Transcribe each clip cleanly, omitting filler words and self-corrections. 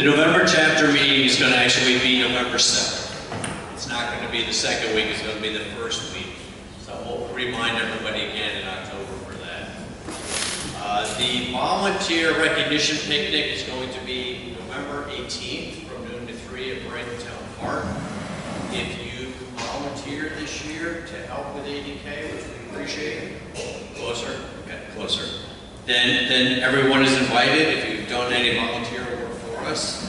November chapter meeting is going to actually be November 7th. It's not going to be the second week, it's going to be the first week. So we'll remind everybody again in October for that. The volunteer recognition picnic is going to be November 18th from noon to 3 at Brighton Town Park. If you volunteer this year to help with ADK, which we appreciate, closer, okay, closer. Then everyone is invited if you've done any volunteer work for us.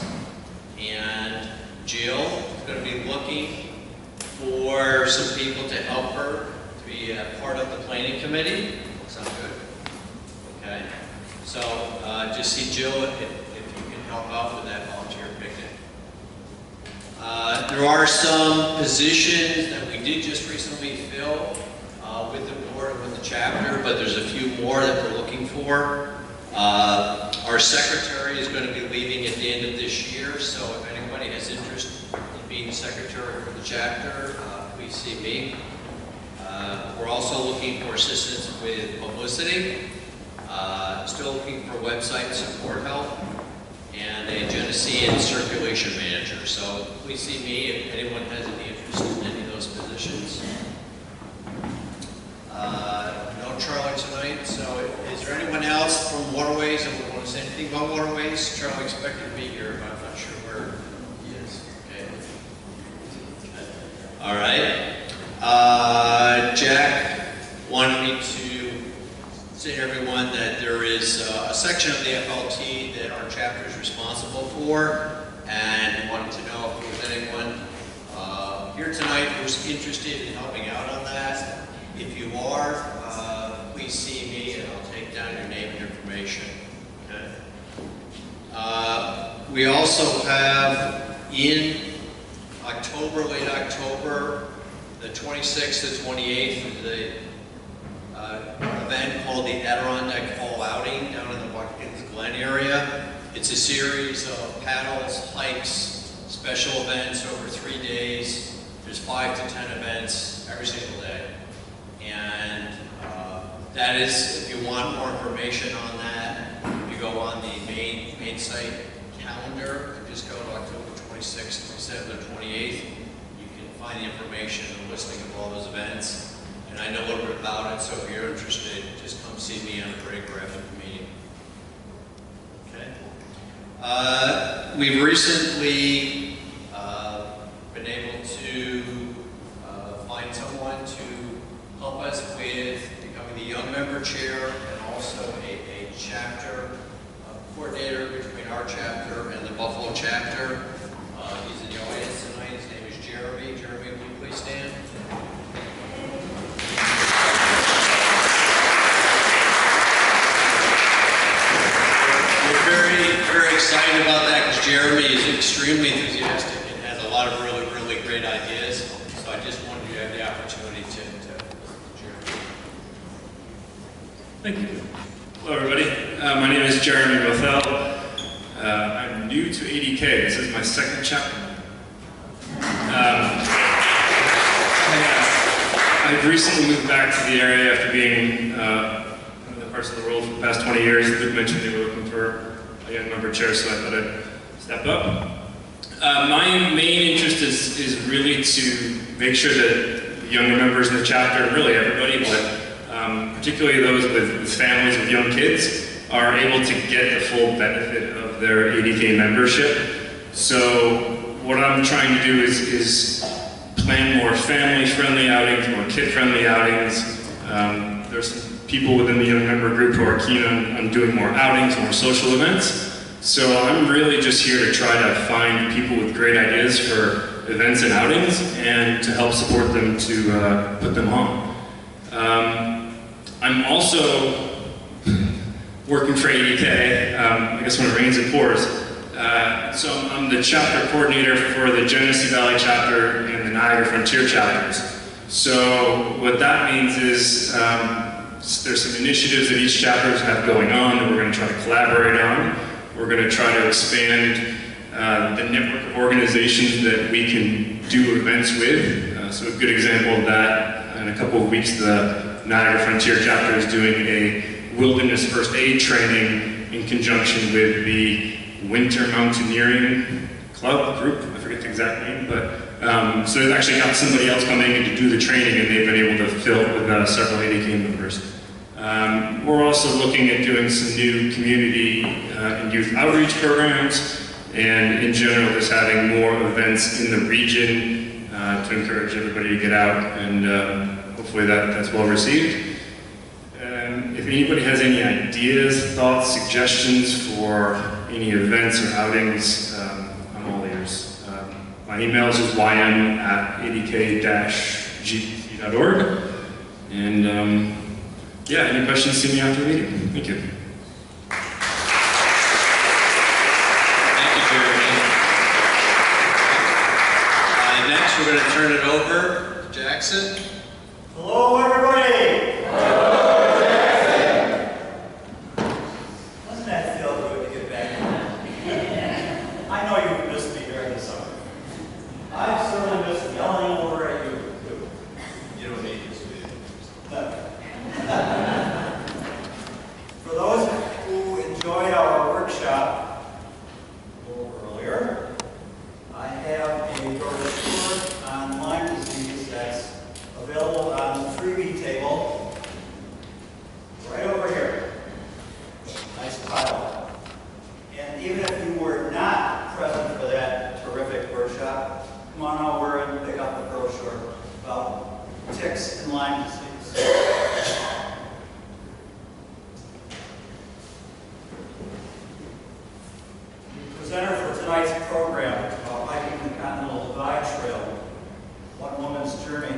And Jill is going to be looking for some people to help her to be a part of the planning committee. Sound good? Okay. So just see Jill if you can help out with that volunteer picnic. There are some positions that we did just recently fill with the board and with the chapter, but there's a few more that we're looking for. Our secretary is going to be leaving at the end of this year, so if anybody has interest in being secretary for the chapter, please see me. We're also looking for assistance with publicity, still looking for website support help, and a Genesee circulation manager. So please see me if anyone has any interest in any of those positions. No Charlie tonight, so is there anyone else from Waterways that would want to say anything about Waterways? Charlie expected to be here, but I'm not sure where he is. Okay. All right. Jack wanted me to say to everyone that there is a section of the FLT that our chapter is responsible for, and wanted to know if there's anyone here tonight who's interested in helping out on that. If you are, please see me and I'll take down your name and information. Okay. We also have in October, late October, the 26th to 28th, the event called the Adirondack Fall Outing down in the Watkins Glen area. It's a series of paddles, hikes, special events over 3 days. There's 5 to 10 events every single day. And that is, if you want more information on that, you go on the main site calendar and just go to October 26th, 27th, or 28th. You can find the information and a listing of all those events. And I know a little bit about it, so if you're interested, just come see me on a break or after the meeting. Okay. We've recently been able to find someone to help us with becoming the young member chair and also a chapter coordinator between our chapter and the Buffalo chapter. He's in the audience tonight. His name is Jeremy. Jeremy, will you please stand? Very excited about that because Jeremy is extremely enthusiastic and has a lot of really great ideas. So I just wanted you to have the opportunity to Jeremy. Thank you. Hello, everybody. My name is Jeremy Rothel. I'm new to ADK. This is my second chapter. I've recently moved back to the area after being in other parts of the world for the past 20 years. Luke mentioned they were looking for a young member chair, so I thought I'd step up. My main interest is really to make sure that the younger members in the chapter, really everybody, but particularly those with families with young kids, are able to get the full benefit of their ADK membership. So what I'm trying to do is plan more family-friendly outings, more kid-friendly outings. There's some people within the young member group who are keen on doing more outings, more social events. So I'm really just here to try to find people with great ideas for events and outings and to help support them to put them on. I'm also working for ADK, I guess when it rains it pours. So I'm the chapter coordinator for the Genesee Valley chapter and the Niagara Frontier chapters. So what that means is there's some initiatives that each chapters have going on that we're going to try to collaborate on. We're going to try to expand the network of organizations that we can do events with. So a good example of that, in a couple of weeks, the Niagara Frontier chapter is doing a wilderness first aid training in conjunction with the Winter Mountaineering Club group, I forget the exact name, but so they've actually got somebody else coming in to do the training, and they've been able to fill it with several ADK members. We're also looking at doing some new community and youth outreach programs, and in general just having more events in the region to encourage everybody to get out, and hopefully that's well received. If anybody has any ideas, thoughts, suggestions for any events or outings, I'm all ears. My email is ym@adk-gvc.org. And yeah, any questions, see me after the meeting. Thank you. Thank you, Jeremy. Next, we're going to turn it over to Jackson. Hello, everybody. The presenter for tonight's program about hiking the Continental Divide Trail, One Woman's Journey,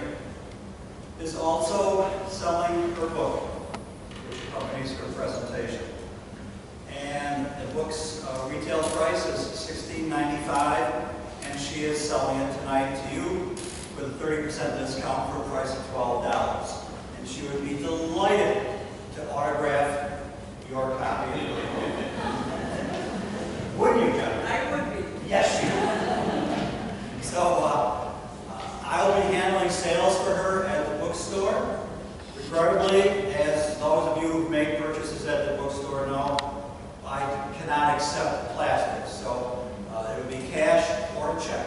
is also selling her book, which accompanies her presentation. And the book's retail price is $16.95, and she is selling it tonight to you with a 30% discount for a price of $12. And she would be delighted to autograph your copy of the book. Wouldn't you, John? I would be. Yes, you would. So I'll be handling sales for her at the bookstore. Regrettably, as those of you who make purchases at the bookstore know, I cannot accept plastic. So it would be cash or a check.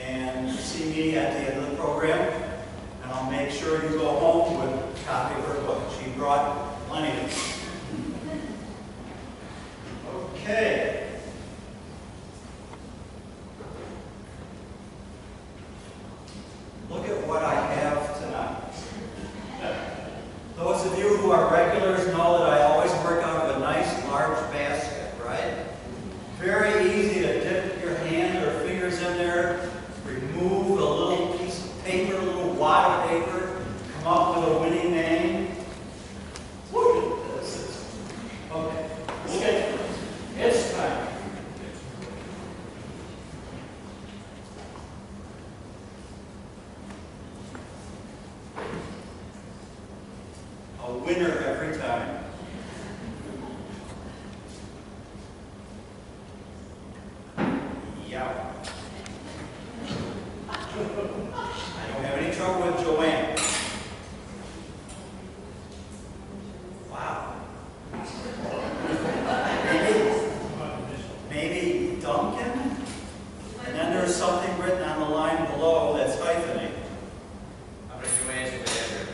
And see me at the end of the program, and I'll make sure you go home with a copy of her book. She brought plenty of them. Okay. Look at what I have tonight. Those of you who are regulars know that I always work out of a nice large basket, right? Very easy to dip your hand or fingers in there, remove a little piece of paper, a little wad of paper, come up with a winning name. Look at this. Okay, let's get to this. It's time. A winner every time. Yeah. I don't have any trouble with Joanne. Wow. Maybe Duncan? And then there's something written on the line below that's hyphenated. How many Joanne's do we have here?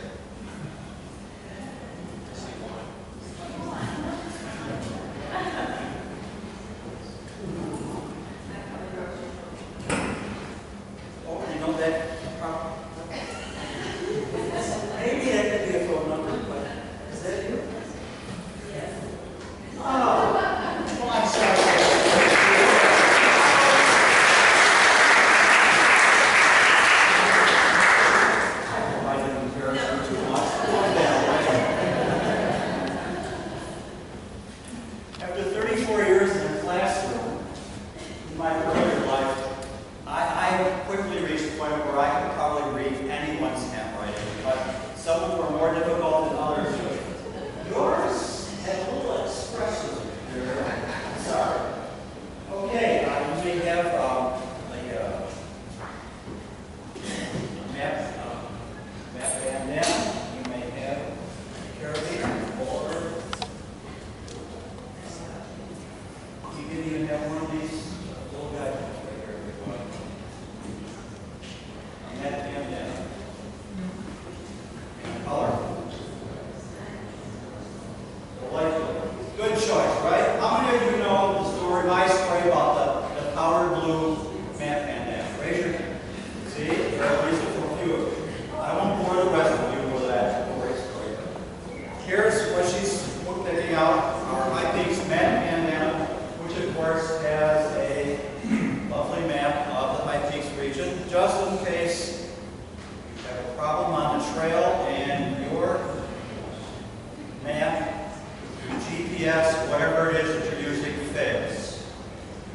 out our High Peaks map bandana, which of course has a lovely map of the High Peaks region, just in case you have a problem on the trail and your map, your GPS, whatever it is that you're using fails.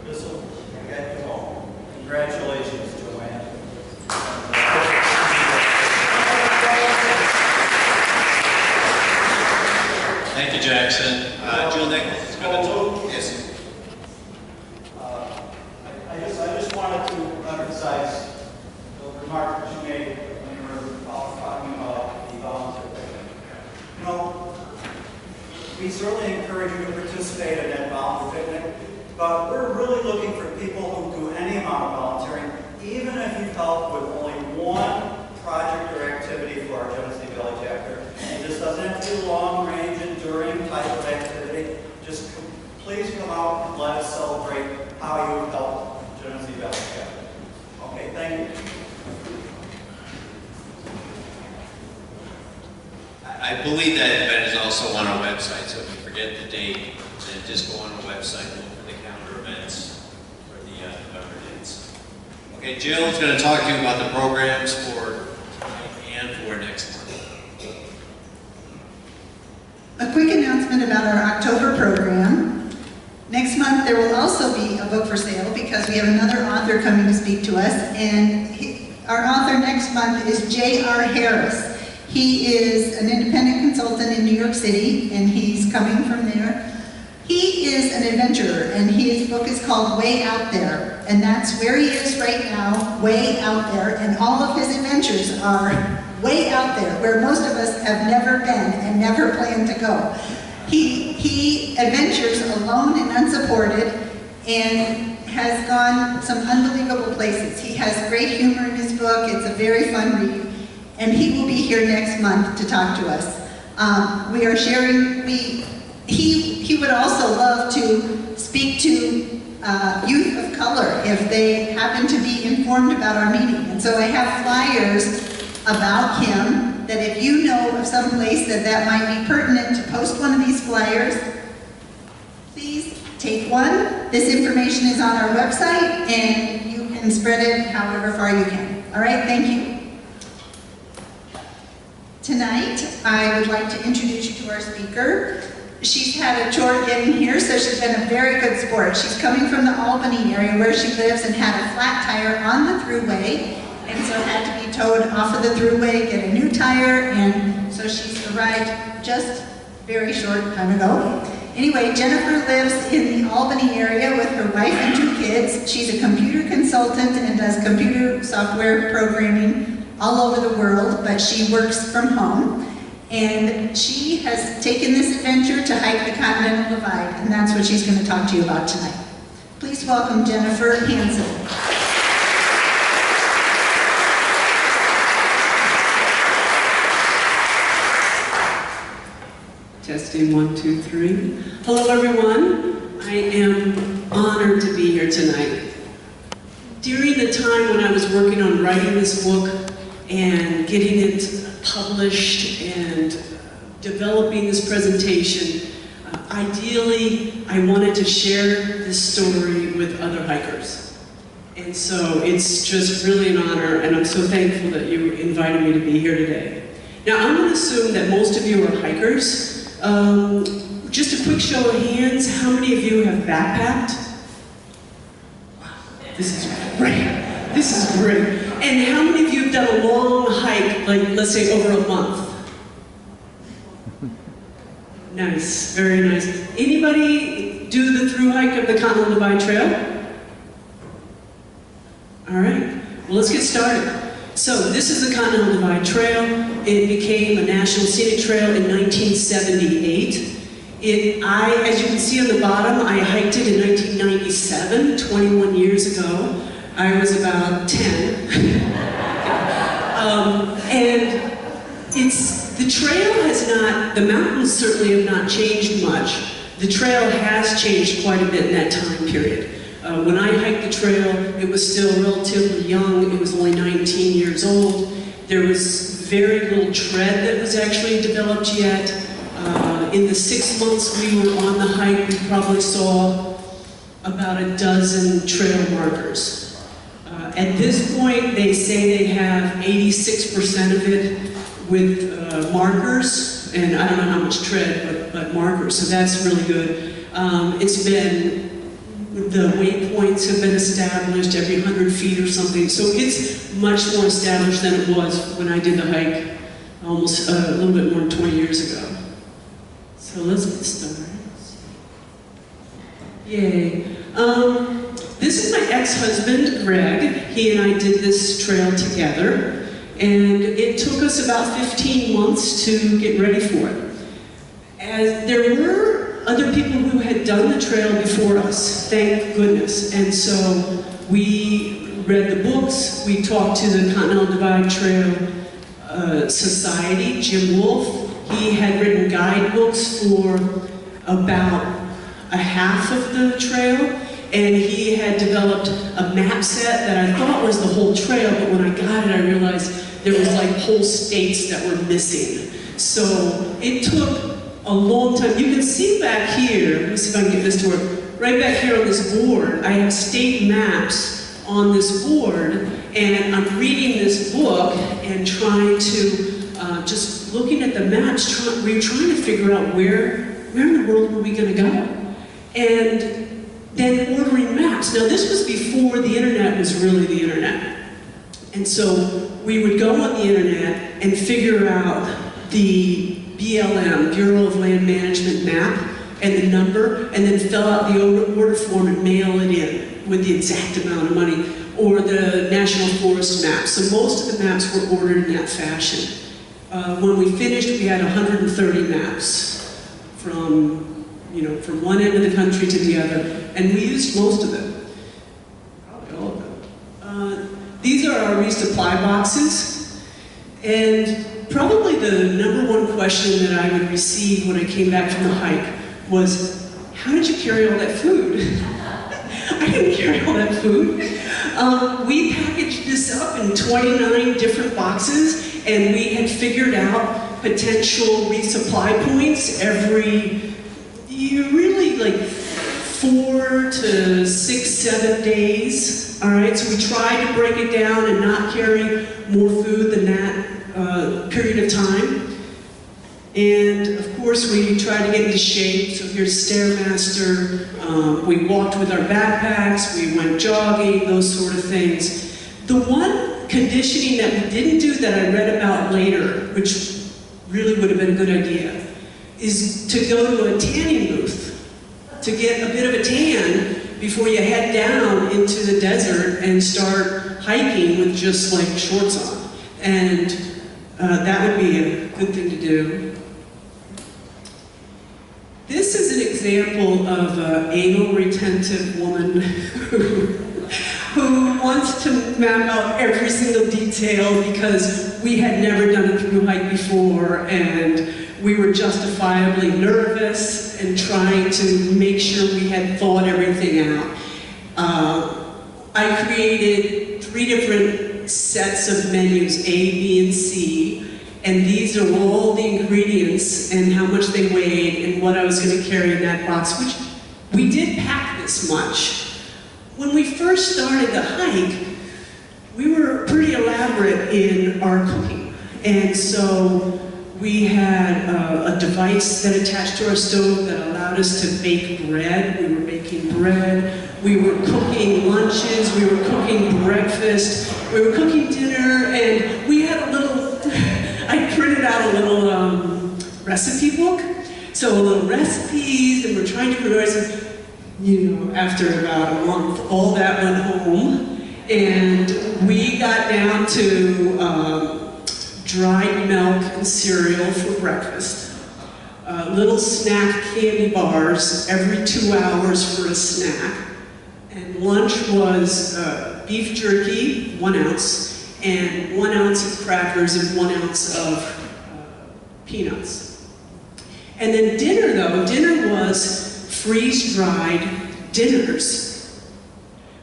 This will get you home. Congratulations, Joanne. Thank you, Jackson. Jill Nichols is going to talk. Yes. I just wanted to emphasize the remark that you made when you were talking about the volunteer picnic. You know, we certainly encourage you to participate in that volunteer picnic, but we're really looking for people who do any amount of volunteering, even if you help with only one project or activity for our Genesee Valley chapter. And this doesn't have to be long-range, enduring type of activity. Just please come out and let us celebrate how you have helped Genesee Valley chapter. Okay, thank you. I believe that event is also on our website, so if you forget the date, then just go on our website and look for the calendar events for the November dates. Okay, Jill is going to talk to you about the programs for tonight and for next month. A quick announcement about our October program. Next month there will also be a book for sale because we have another author coming to speak to us, and our author next month is J.R. Harris. He is an independent consultant in New York City, and he's coming from there. He is an adventurer, and his book is called Way Out There, and that's where he is right now, way out there, and all of his adventures are way out there, where most of us have never been and never plan to go. He adventures alone and unsupported, and has gone some unbelievable places. He has great humor in his book. It's a very fun read. And he will be here next month to talk to us. We are sharing, he would also love to speak to youth of color if they happen to be informed about our meeting. And so I have flyers about him that if you know of some place that might be pertinent to post one of these flyers, please take one. This information is on our website and you can spread it however far you can. All right, thank you. Tonight, I would like to introduce you to our speaker. She's had a chore getting here, so she's been a very good sport. She's coming from the Albany area where she lives and had a flat tire on the thruway, and so had to be towed off of the thruway, get a new tire, and so she's arrived just very short time ago. Anyway, Jennifer lives in the Albany area with her wife and 2 kids. She's a computer consultant and does computer software programming all over the world, but she works from home. And she has taken this adventure to hike the Continental Divide, and that's what she's going to talk to you about tonight. Please welcome Jennifer Hanson. Testing 1, 2, 3. Hello everyone. I am honored to be here tonight. During the time when I was working on writing this book and getting it published and developing this presentation, ideally I wanted to share this story with other hikers. And so it's just really an honor, and I'm so thankful that you invited me to be here today. Now I'm going to assume that most of you are hikers. Just a quick show of hands, how many of you have backpacked? Wow, this is great. This is great. And how many of you have done a long hike, like let's say over a month? Nice, very nice. Anybody do the through hike of the Continental Divide Trail? All right, well let's get started. So this is the Continental Divide Trail. It became a national scenic trail in 1978. As you can see on the bottom, I hiked it in 1997, 21 years ago. I was about 10. And the trail has not, the mountains certainly have not changed much. The trail has changed quite a bit in that time period. When I hiked the trail, it was still relatively young. It was only 19 years old. There was very little tread that was actually developed yet. In in the 6 months we were on the hike, we probably saw about a dozen trail markers. At this point, they say they have 86% of it with markers, and I don't know how much tread, but markers, so that's really good. It's been, the waypoints have been established every 100 feet or something, so it's much more established than it was when I did the hike almost a little bit more than 20 years ago. So let's get started. Yay. This is my ex-husband, Greg. He and I did this trail together, and it took us about 15 months to get ready for it. As there were other people who had done the trail before us, thank goodness, and so we read the books, we talked to the Continental Divide Trail Society, Jim Wolfe. He had written guidebooks for about a half of the trail, and he had developed a map set that I thought was the whole trail, but when I got it I realized there was like whole states that were missing. So it took a long time. You can see back here, let me see if I can get this to work, right back here on this board, I have state maps on this board, and I'm reading this book and trying to, just looking at the maps, we were trying to figure out where in the world were we going to go? And then ordering maps. Now this was before the internet was really the internet. And so we would go on the internet and figure out the BLM, Bureau of Land Management map, and the number, and then fill out the order form and mail it in with the exact amount of money, or the National Forest map. So most of the maps were ordered in that fashion. When we finished, we had 130 maps from one end of the country to the other, and we used most of them, probably all of them. These are our resupply boxes, and probably the number one question that I would receive when I came back from the hike was, how did you carry all that food? I didn't carry all that food. We packaged this up in 29 different boxes, and we had figured out potential resupply points every, really like 4 to 6, 7 days. All right, so we tried to break it down and not carry more food than that period of time. And of course, we tried to get into shape. So here's Stairmaster. We walked with our backpacks. We went jogging, those sort of things. The one conditioning that we didn't do that I read about later, which really would have been a good idea, is to go to a tanning booth to get a bit of a tan before you head down into the desert and start hiking with just like shorts on. And that would be a good thing to do. This is an example of an anal retentive woman who wants to map out every single detail because we had never done a through hike before, and we were justifiably nervous and trying to make sure we had thought everything out. I created 3 different sets of menus, A, B, and C, and these are all the ingredients and how much they weighed and what I was going to carry in that box, which we did pack this much. When we first started the hike, we were pretty elaborate in our cooking, and so we had a device that attached to our stove that allowed us to bake bread. We were baking bread. We were cooking lunches. We were cooking breakfast. We were cooking dinner, and we had a little, I printed out a little recipe book. So a little recipes, and we're trying to memorize. After about a month, all that went home, and we got down to dried milk and cereal for breakfast, little snack candy bars every 2 hours for a snack, and lunch was beef jerky, 1 ounce, and 1 ounce of crackers and 1 ounce of peanuts. And then dinner was freeze-dried dinners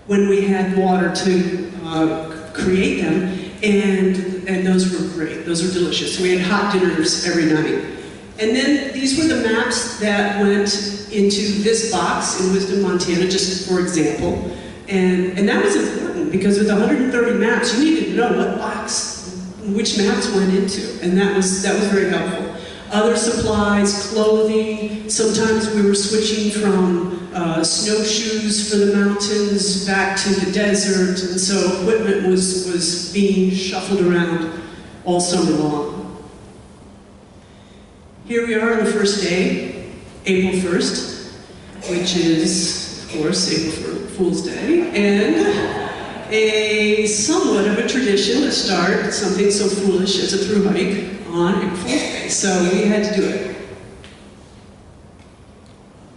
when we had water to create them, and those were great. Those were delicious. We had hot dinners every night. And then these were the maps that went into this box in Wisdom, Montana, just for example. And that was important because with 130 maps, you needed to know what box, which maps went into. And that was very helpful. Other supplies, clothing, sometimes we were switching from snowshoes for the mountains back to the desert, and so equipment was being shuffled around all summer long. Here we are on the first day, April 1st, which is, of course, April Fool's Day, and a somewhat of a tradition to start something so foolish as a thru hike on April Fool's Day, so we had to do it.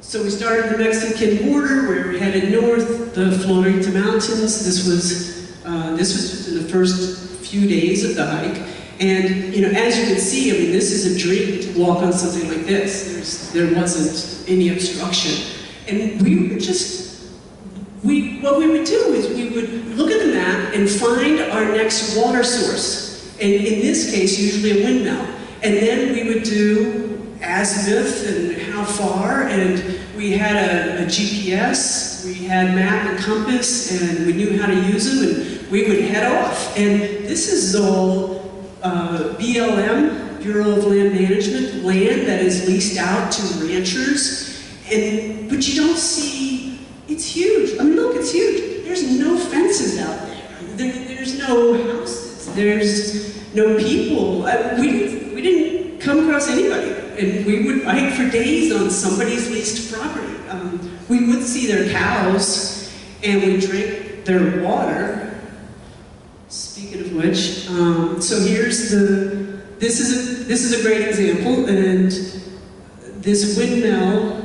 So we started the Mexican border, where we headed north, the Florida Mountains. This was just in the first few days of the hike. And, you know, as you can see, I mean, this is a dream to walk on something like this. There wasn't any obstruction. And we were just, what we would do is we would look at the map and find our next water source. And in this case, usually a windmill. And then we would do azimuth and how far, and we had a GPS, we had map and compass, and we knew how to use them, and we would head off. And this is all BLM, Bureau of Land Management, land that is leased out to ranchers, but you don't see, it's huge. I mean, look, it's huge. There's no fences out there. There's no houses. There's no people. We didn't come across anybody. And we would hike for days on somebody's leased property. We would see their cows, and we drink their water. Speaking of which, so here's this is a great example, and this windmill.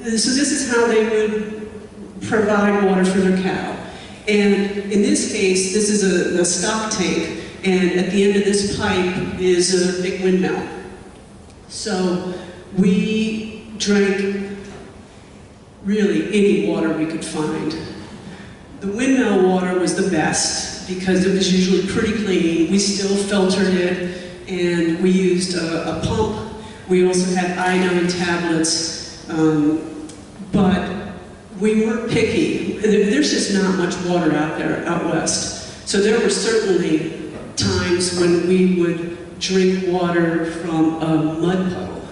So this is how they would provide water for their cow. And in this case, this is a stock tank, and at the end of this pipe is a big windmill. So we drank really any water we could find. The windmill water was the best because it was usually pretty clean. We still filtered it, and we used a pump. We also had iodine tablets, but we weren't picky. There's just not much water out there, out west. So there were certainly times when we would drink water from a mud puddle.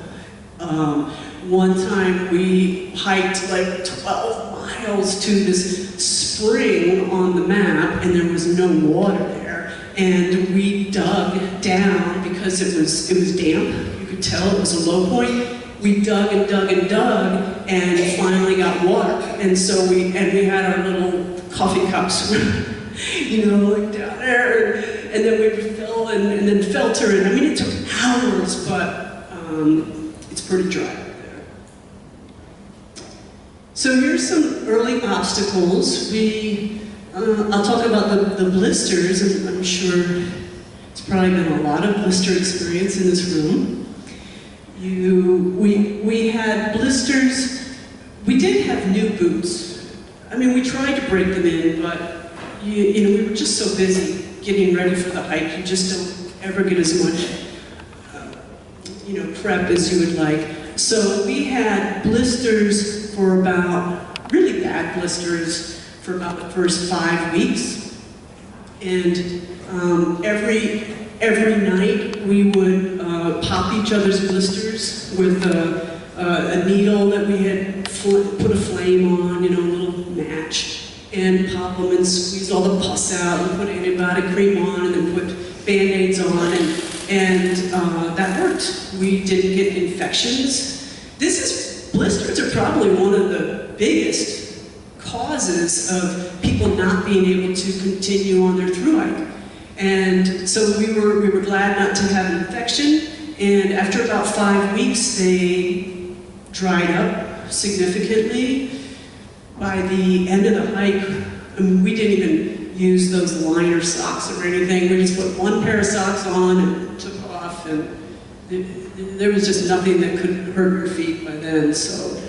One time we hiked like 12 miles to this spring on the map, and there was no water there. And we dug down because it was damp. You could tell it was a low point. We dug and dug and dug, and finally got water. And so we had our little coffee cups, you know, like down there, and then we would fill and then filter. And I mean, it took hours, but it's pretty dry out there. So here's some early obstacles. I'll talk about the blisters, and I'm sure it's probably been a lot of blister experience in this room. We had blisters. We did have new boots. I mean, we tried to break them in, but you know, we were just so busy getting ready for the hike. You just don't ever get as much prep as you would like. So we had blisters for about, really bad blisters for about the first 5 weeks. And every night we would pop each other's blisters with a needle that we had put a flame on, you know, a little match, and pop them and squeeze all the pus out and put antibiotic cream on and then put Band-Aids on, and that worked. We didn't get infections. Blisters are probably one of the biggest causes of people not being able to continue on their thru hike. And so we were glad not to have an infection, and after about 5 weeks they dried up significantly. By the end of the hike, I mean, we didn't even use those liner socks or anything. We just put one pair of socks on and took off, and there was just nothing that could hurt your feet by then. So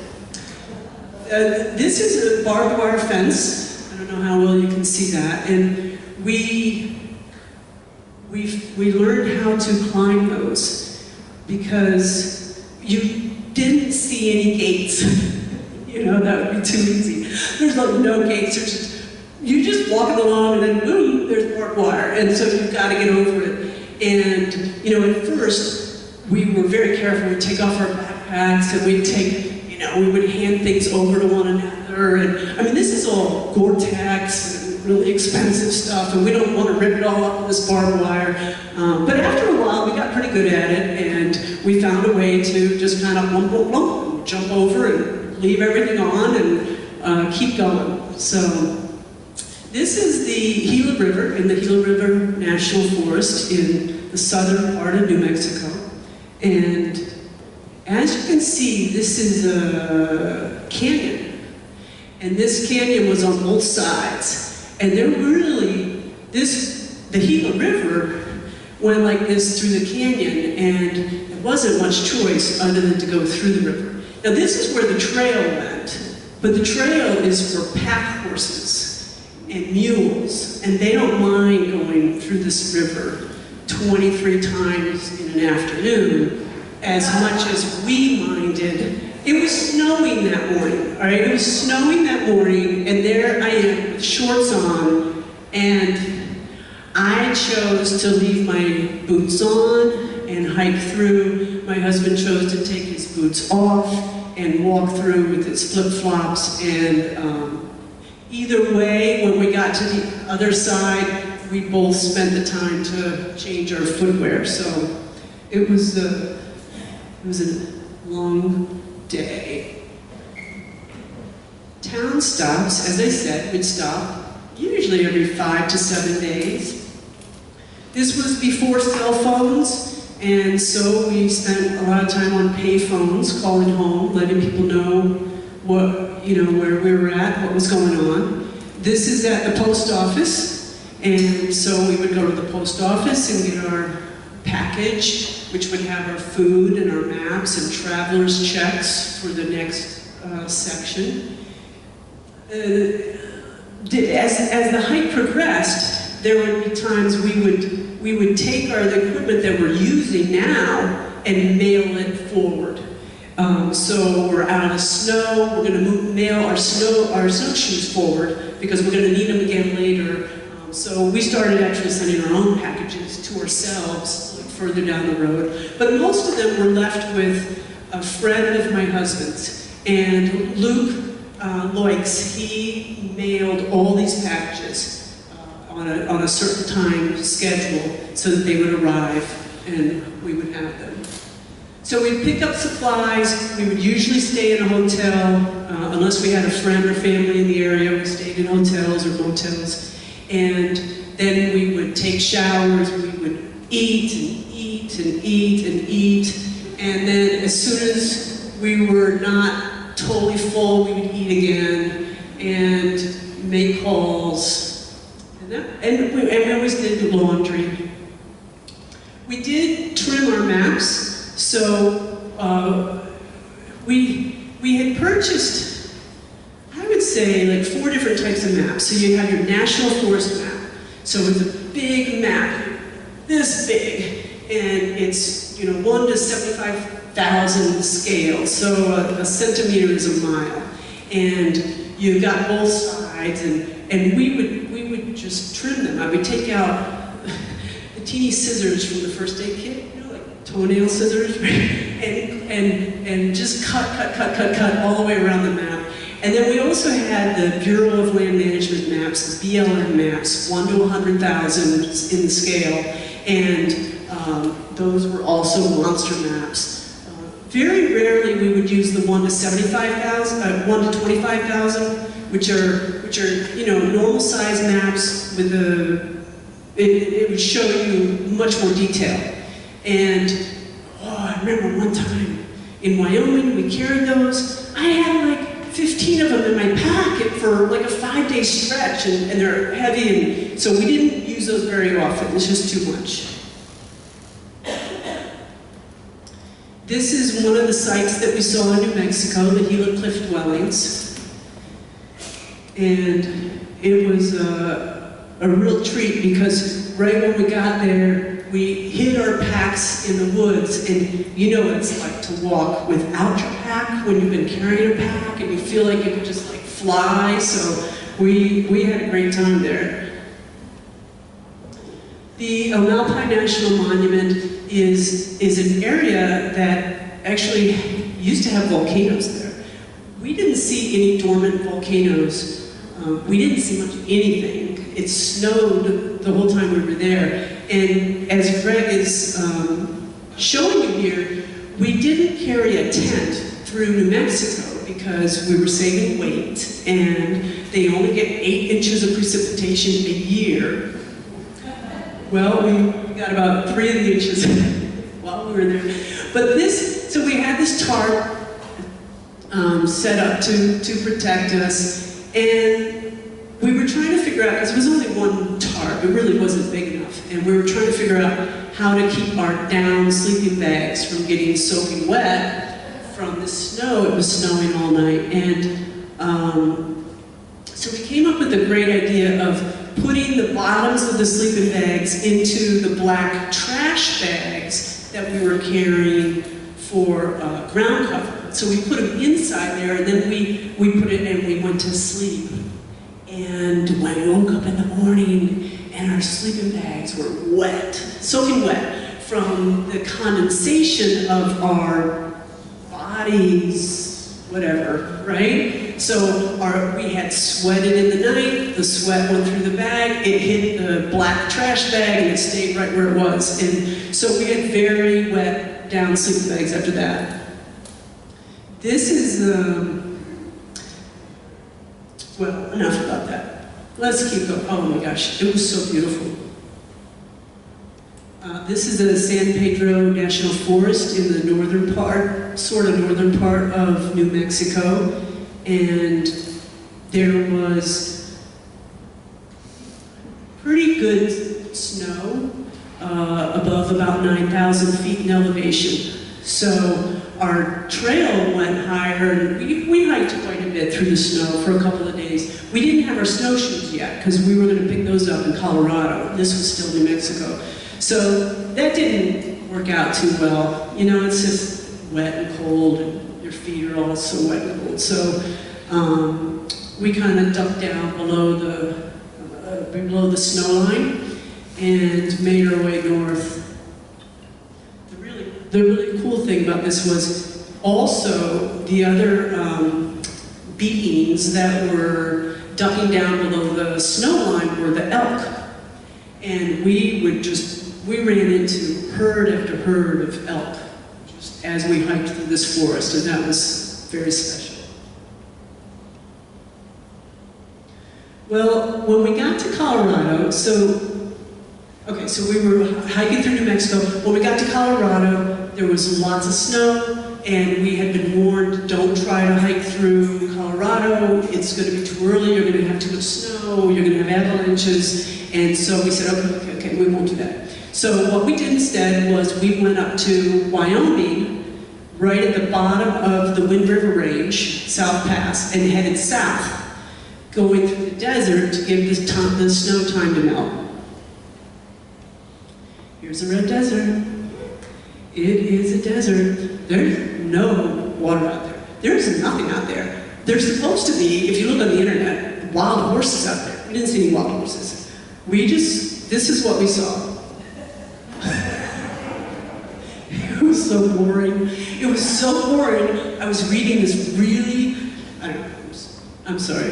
this is a barbed wire fence. I don't know how well you can see that, and we learned how to climb those because you didn't see any gates. You know, that would be too easy. There's like no gates. There's just, you're just walking along and then boom, there's barbed wire. And so you've got to get over it. And, you know, at first, we were very careful. We'd take off our backpacks and we'd take, you know, we would hand things over to one another. And I mean, this is all Gore-Tex and really expensive stuff, and we don't want to rip it all up with this barbed wire. But after a while, we got pretty good at it, and we found a way to just kind of lump, lump, lump, jump over and leave everything on and keep going. So this is the Gila River in the Gila River National Forest in the southern part of New Mexico. And as you can see, this is a canyon. And this canyon was on both sides. And they're really, the Gila River went like this through the canyon, and there wasn't much choice other than to go through the river. Now this is where the trail went, but the trail is for pack horses and mules, and they don't mind going through this river 23 times in an afternoon as much as we minded. It was snowing that morning, all right? It was snowing that morning, and there I am with shorts on, and I chose to leave my boots on and hike through. My husband chose to take his boots off and walk through with his flip-flops, and either way, when we got to the other side, we both spent the time to change our footwear. So it was a long day. Town stops, as I said, would stop usually every 5 to 7 days. This was before cell phones, and so we spent a lot of time on pay phones, calling home, letting people know what, you know, where we were at, what was going on. This is at the post office, and so we would go to the post office and get our package, which would have our food and our maps and traveler's checks for the next section. As the hike progressed, there would be times we would take the equipment that we're using now and mail it forward. So we're out of snow, we're going to mail our snowshoes forward because we're going to need them again later. So we started actually sending our own packages to ourselves further down the road. But most of them were left with a friend of my husband's. And Luke Loix, he mailed all these packages on a certain time schedule so that they would arrive and we would have them. So we'd pick up supplies. We would usually stay in a hotel, unless we had a friend or family in the area. We stayed in hotels or motels. And then we would take showers, we would eat and eat and eat and eat. And then as soon as we were not totally full, we would eat again and make calls. And we always did the laundry. We did trim our maps. So we had purchased, I would say, like 4 different types of maps. So you have your National Forest map. So it's a big map, this big, and it's 1 to 75,000 scale. So a centimeter is a mile, and you've got both sides, and we would just trim them. I would take out the teeny scissors from the first aid kit, like toenail scissors, and just cut all the way around the map. And then we also had the Bureau of Land Management maps, the BLM maps, 1 to 100,000 in the scale, and those were also monster maps. Very rarely we would use the 1 to 75,000, 1 to 25,000, which are normal size maps with it would show you much more detail. And I remember one time in Wyoming we carried those. I had like 15 of them in my packet for like a 5-day stretch, and they're heavy, and so we didn't use those very often. It was just too much. This is one of the sites that we saw in New Mexico, the Gila Cliff Dwellings. And it was a real treat because right when we got there, we hid our packs in the woods, and you know what it's like to walk without your pack when you've been carrying a pack and you feel like you could just like fly. So we had a great time there. The Alpine National Monument is an area that actually used to have volcanoes there. We didn't see any dormant volcanoes. We didn't see much of anything. It snowed the whole time we were there. And as Greg is showing you here, we didn't carry a tent through New Mexico because we were saving weight, and they only get 8 inches of precipitation a year. Well, we got about 3 of the inches while we were there. But so we had this tarp set up to protect us, and we were trying to figure out, because it was only one tarp, it really wasn't big enough, and we were trying to figure out how to keep our down sleeping bags from getting soaking wet from the snow. It was snowing all night, and so we came up with the great idea of putting the bottoms of the sleeping bags into the black trash bags that we were carrying for ground cover. So we put them inside there, and then we put it, and we went to sleep. And when I woke up in the morning, and our sleeping bags were wet, soaking wet, from the condensation of our bodies, whatever, right? So we had sweated in the night, the sweat went through the bag, it hit the black trash bag, and it stayed right where it was. And so we had very wet down sleeping bags after that. This is, well, enough about that. Let's keep going. Oh my gosh, it was so beautiful. This is the San Pedro National Forest in the northern part, sort of northern part of New Mexico. And there was pretty good snow, above about 9,000 feet in elevation. So our trail went higher, and we hiked quite a bit through the snow for a couple of days. We didn't have our snowshoes yet, because we were going to pick those up in Colorado. This was still New Mexico. So that didn't work out too well. You know, it's just wet and cold, and your feet are all so wet and cold. So we kind of ducked down below the snow line and made our way north. The really cool thing about this was also the other beings that were ducking down below the snow line were the elk. And we ran into herd after herd of elk just as we hiked through this forest, and that was very special. Well, when we got to Colorado, so we were hiking through New Mexico. When we got to Colorado, there was lots of snow, and we had been warned, don't try to hike through Colorado. It's going to be too early, you're going to have too much snow, you're going to have avalanches. And so we said, okay, we won't do that. So what we did instead was we went up to Wyoming, right at the bottom of the Wind River Range, South Pass, and headed south, going through the desert to give the snow time to melt. Here's a red desert. It is a desert. There's no water out there. There's nothing out there. There's supposed to be, if you look on the internet, wild horses out there. We didn't see any wild horses. This is what we saw. It was so boring. It was so boring. I was reading this really, I'm sorry,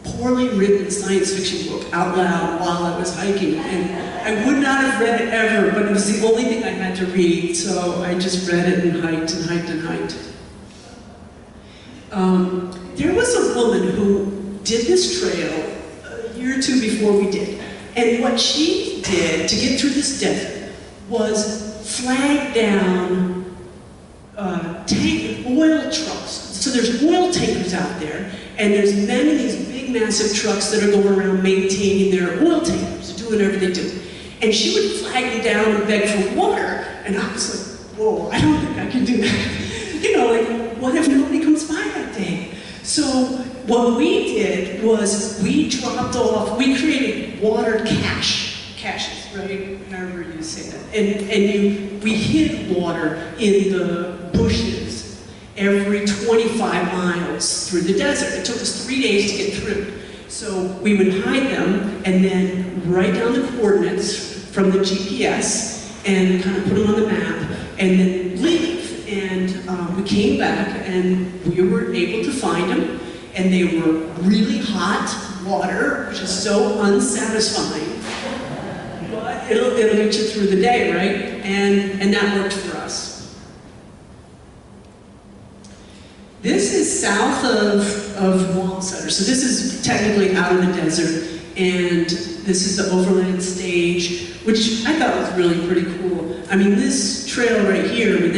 poorly written science fiction book out loud while I was hiking. And I would not have read it ever, but it was the only thing I had to read, so I just read it and hiked and hiked and hiked. There was a woman who did this trail a year or two before we did. And what she did to get through this desert was flag down oil trucks. So there's oil tankers out there, and there's many of these big, massive trucks that are going around maintaining their oil tankers, doing whatever they do. And she would flag me down and beg for water, and I was like, whoa, I don't think I can do that. You know, like, what if nobody comes by that day? So what we did was we dropped off, we created water caches. right? However you say that. And we hid water in the bushes every 25 miles through the desert. It took us 3 days to get through. So we would hide them and then write down the coordinates from the GPS and kind of put them on the map and then leave. And we came back and we were able to find them, and they were really hot water, which is so unsatisfying. But it'll get you through the day, right? And that worked for us. This is south of Wamsutter, so this is technically out of the desert, and this is the overland stage, which I thought was really pretty cool. I mean, this trail right here, I mean,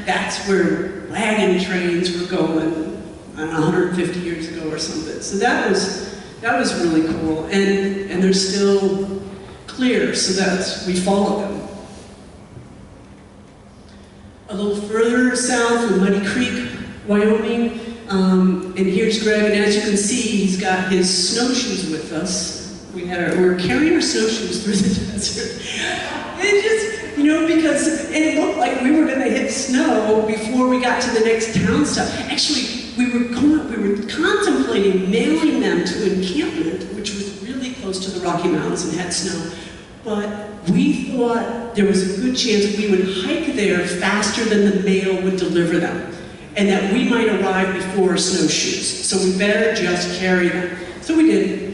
that's where wagon trains were going, I don't know, 150 years ago or something. So that was really cool, and they're still clear, so we follow them. A little further south in Muddy Creek, Wyoming, and here's Greg, and as you can see, he's got his snowshoes with us. We were carrying our snowshoes through the desert. It just, because it looked like we were going to hit snow before we got to the next town stop. Actually, we were contemplating mailing them to encampment, which was really close to the Rocky Mountains and had snow. But we thought there was a good chance we would hike there faster than the mail would deliver them, and that we might arrive before snowshoes. So we better just carry them. So we did.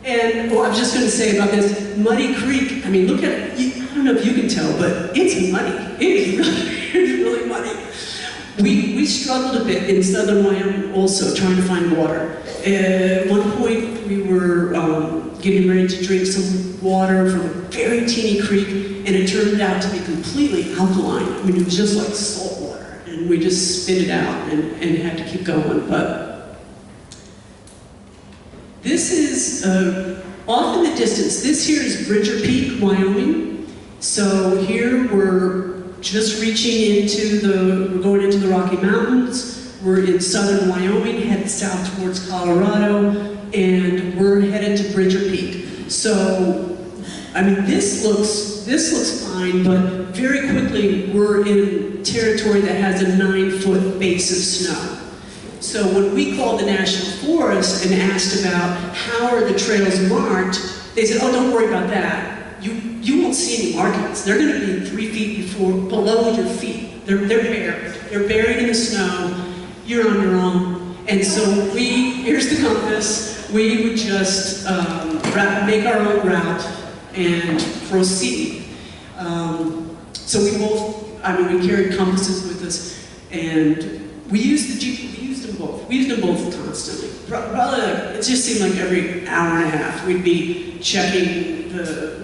And I was just going to say about this Muddy Creek. I mean, look at it. I don't know if you can tell, but it's muddy. It's really muddy. We struggled a bit in southern Wyoming also, trying to find water. At one point, we were getting ready to drink some water from a very teeny creek, and it turned out to be completely alkaline. I mean, it was just like salt water, and we just spit it out and had to keep going. But this is off in the distance. This here is Bridger Peak, Wyoming. So here we're just we're going into the Rocky Mountains. We're in southern Wyoming, headed south towards Colorado, and we're headed to Bridger Peak. So, I mean, this looks fine, but very quickly we're in territory that has a 9-foot base of snow. So when we called the National Forest and asked about how are the trails marked, they said, oh, don't worry about that. You won't see any markings. They're going to be 3 feet below your feet. They're bare. They're buried in the snow. You're on your own. And so here's the compass. We would just make our own route and proceed. So we carried compasses with us, and we used them both. We used them both constantly. Probably it just seemed like every hour and a half we'd be checking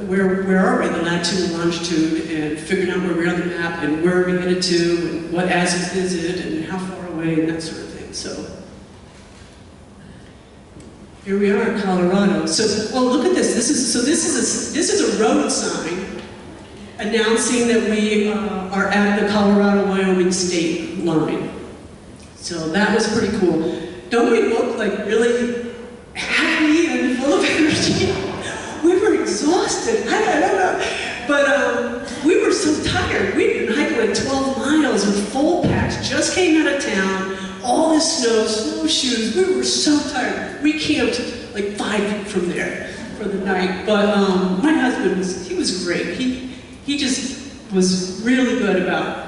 where are we, the latitude and longitude, and figuring out where we're on the map and where are we headed to and what azimuth is it and how far away and that sort of thing. So here we are in Colorado. So, well, look at this. This is a road sign announcing that we are at the Colorado-Wyoming state line. So that was pretty cool. Don't we look like really happy and full of energy? We were exhausted. I don't know. But we were so tired. We'd been hiking like 12 miles with full packs, just came out of town, all this snow, snowshoes. We were so tired. We camped like 5 feet from there for the night. But my husband was great. He just was really good about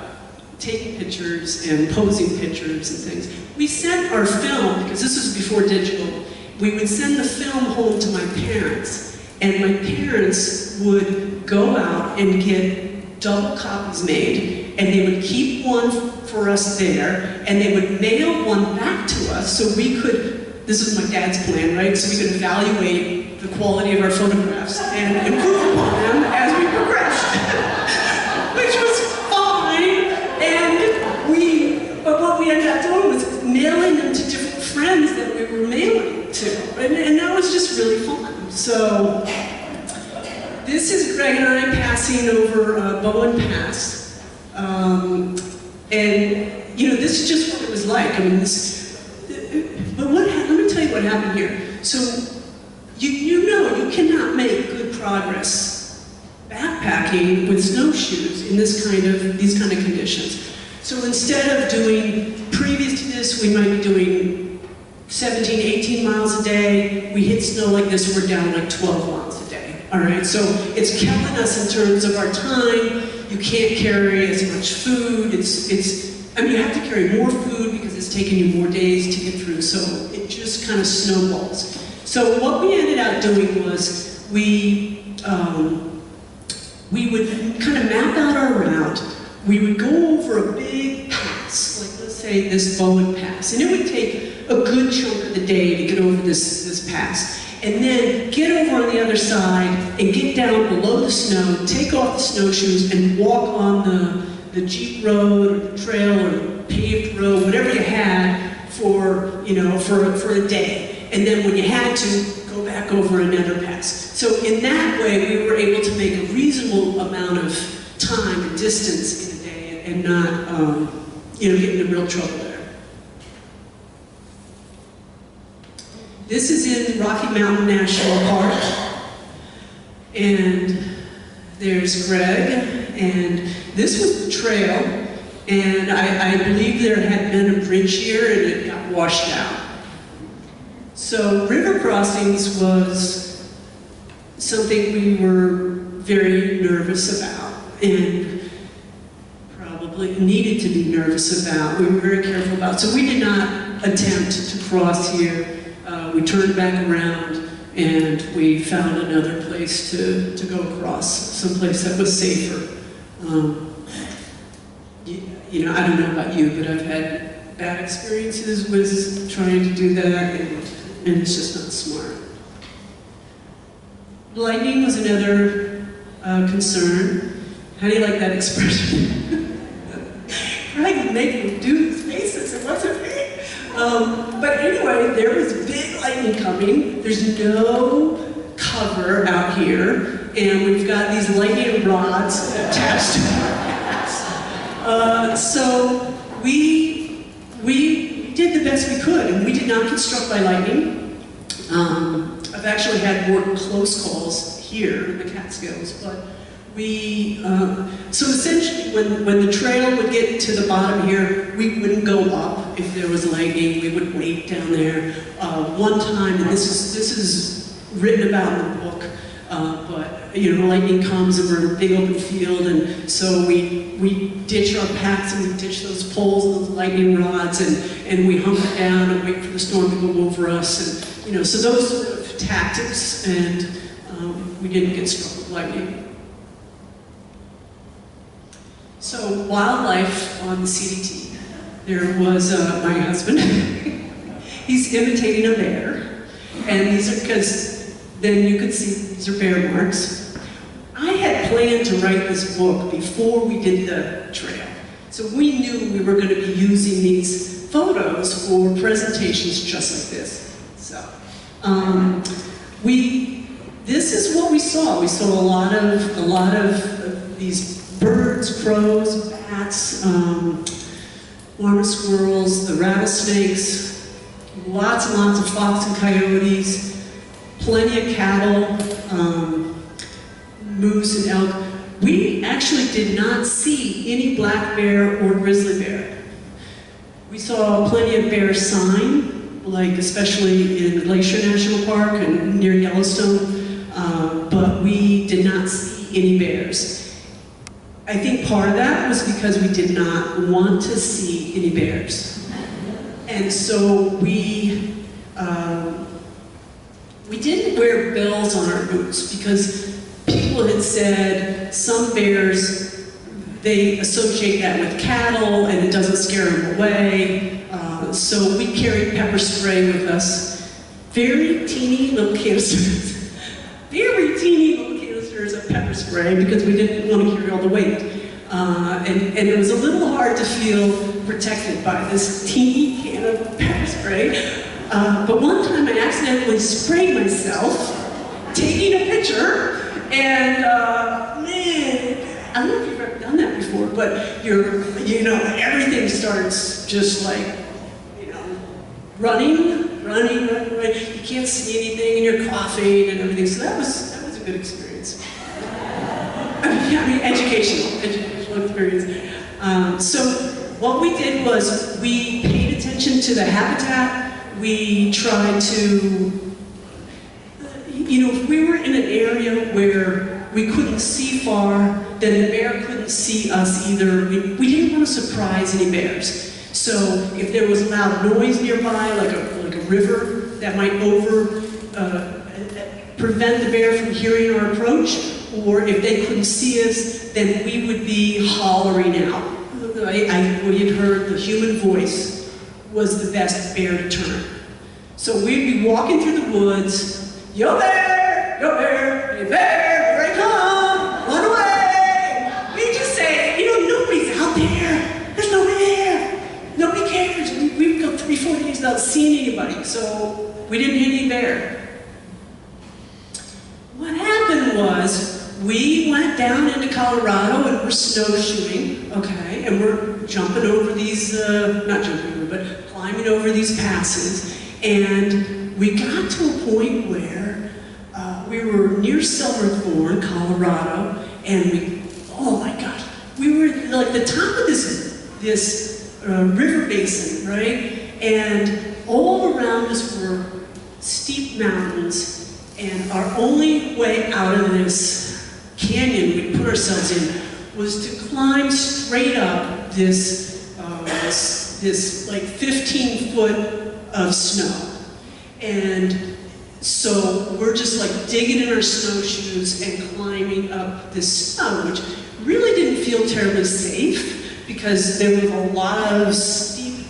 taking pictures and posing pictures and things. We sent our film, because this was before digital, we would send the film home to my parents, and my parents would go out and get double copies made, and they would keep one for us there, and they would mail one back to us so we could, this was my dad's plan, right? So we could evaluate the quality of our photographs and improve upon them as we progressed, which was fine. But what we ended up doing was mailing them to different friends that we were mailing to, and that was just really fun. So this is Greg and I passing over Bowen Pass, and this is just what it was like. I mean, let me tell you what happened here. So you know you cannot make good progress backpacking with snowshoes in these kind of conditions. So instead of doing, previous to this, we might be doing 17, 18 miles a day. We hit snow like this, we're down like 12 miles a day. All right, so it's killing us in terms of our time. You can't carry as much food. I mean, you have to carry more food because it's taking you more days to get through. So it just kind of snowballs. So what we ended up doing was we would kind of map out our route. We would go over a big pass, like let's say this Bowen Pass, and it would take a good chunk of the day to get over this pass. And then get over on the other side and get down below the snow, take off the snowshoes and walk on the Jeep road or the trail or paved road, whatever you had for a day. And then when you had to, go back over another pass. So in that way, we were able to make a reasonable amount of time and distance in a day and not, get into real trouble there. This is in Rocky Mountain National Park. And there's Greg. And this was the trail. And I believe there had been a bridge here and it got washed out. So river crossings was something we were very nervous about and probably needed to be nervous about. We were very careful about. So we did not attempt to cross here. We turned back around and we found another place to go across, someplace that was safer. I don't know about you, but I've had bad experiences with trying to do that, and it's just not smart. Lightning was another concern. How do you like that expression? Greg would make me do faces, it wasn't me. But anyway, there was big lightning coming. There's no cover out here, and we've got these lightning rods attached to our backs. So we did the best we could, and we did not get struck by lightning. I've actually had more close calls here in the Catskills, but so essentially when the trail would get to the bottom here, we wouldn't go up if there was lightning. We would wait down there. One time, and this is written about in the book, but lightning comes and we're in a big open field, and so we ditch our packs and we ditch those poles and those lightning rods, and we hunker down and wait for the storm to go over us, and so those sort of tactics, and we didn't get struck with lightning. So wildlife on the CDT. There was my husband. He's imitating a bear, and these are, because then you could see these are bear marks. I had planned to write this book before we did the trail. So we knew we were going to be using these photos for presentations just like this. So this is what we saw. We saw a lot of these birds, crows, bats, llama squirrels, the rattlesnakes, lots and lots of fox and coyotes, plenty of cattle, moose and elk. We actually did not see any black bear or grizzly bear. We saw plenty of bear sign, like especially in Glacier National Park and near Yellowstone, but we did not see any bears. I think part of that was because we did not want to see any bears. And so we didn't wear bells on our boots because people had said some bears, they associate that with cattle and it doesn't scare them away. So we carried pepper spray with us. Very teeny little canisters. Very teeny little canisters of pepper spray because we didn't want to carry all the weight. And it was a little hard to feel protected by this teeny can of pepper spray. But one time I accidentally sprayed myself, taking a picture, and man, I don't know if you've ever done that before, but everything starts just like, running. running. You can't see anything, and you're coughing and everything. So that was a good experience. Educational experience. So what we did was we paid attention to the habitat. We tried to, if we were in an area where we couldn't see far, then the bear couldn't see us either. We didn't want to surprise any bears. So if there was loud noise nearby, like a river, that might prevent the bear from hearing our approach, or if they couldn't see us, then we would be hollering out. We had heard the human voice was the best bear to turn. So we'd be walking through the woods, yo bear, hey bear, here I come, run away. We just say, nobody's out there. There's nobody there. Nobody cares. We've got 3-4 days without seeing anybody, so we didn't hit any bear. What happened was, we went down into Colorado and we're snowshoeing, okay, and we're jumping over these, not jumping over, but climbing over these passes, and we got to a point where we were near Silverthorne, Colorado, and oh my gosh, we were like the top of this river basin, right? And all around us were steep mountains, and our only way out of this canyon we put ourselves in was to climb straight up this like 15 foot of snow. And so we're just like digging in our snowshoes and climbing up this snow, which really didn't feel terribly safe because there was a lot of steep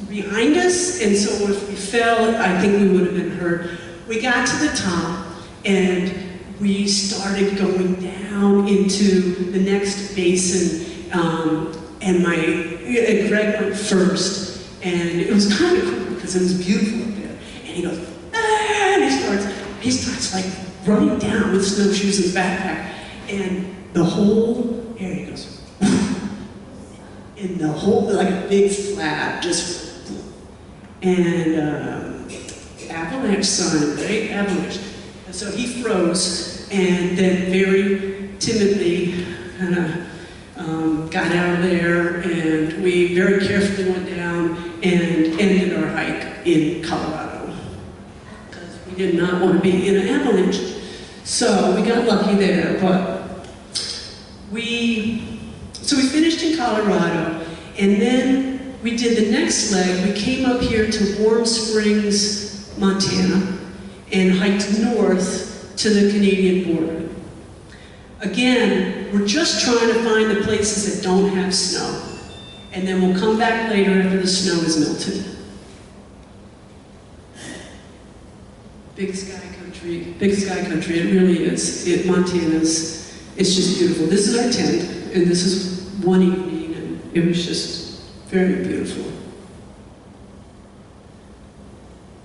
behind us, and so if we fell, I think we would have been hurt. We got to the top, and we started going down into the next basin, and Greg went first, and it was kind of cool because it was beautiful up there. And he goes, ah! And he starts like running down with snowshoes and backpack, and the whole area goes, and the whole, like a big slab, just, and avalanche sign, right? Avalanche. And so he froze, and then very timidly kind of got out of there, and we very carefully went down and ended our hike in Colorado, because we did not want to be in an avalanche. So we got lucky there, but we finished in Colorado, and then we did the next leg. We came up here to Warm Springs, Montana, and hiked north to the Canadian border. Again, we're just trying to find the places that don't have snow, and then we'll come back later after the snow is melted. Big sky country, it really is. Montana's, it's just beautiful. This is our tent, and this is one evening, and it was just very beautiful.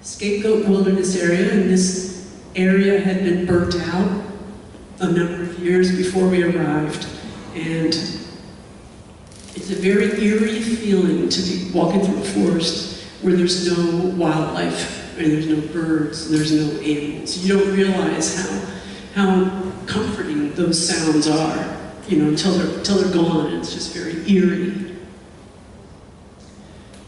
Scapegoat Wilderness Area, and this area had been burnt out a number of years before we arrived, and it's a very eerie feeling to be walking through a forest where there's no wildlife, and there's no birds, and there's no animals. You don't realize how comforting those sounds are, until they're gone, and it's just very eerie.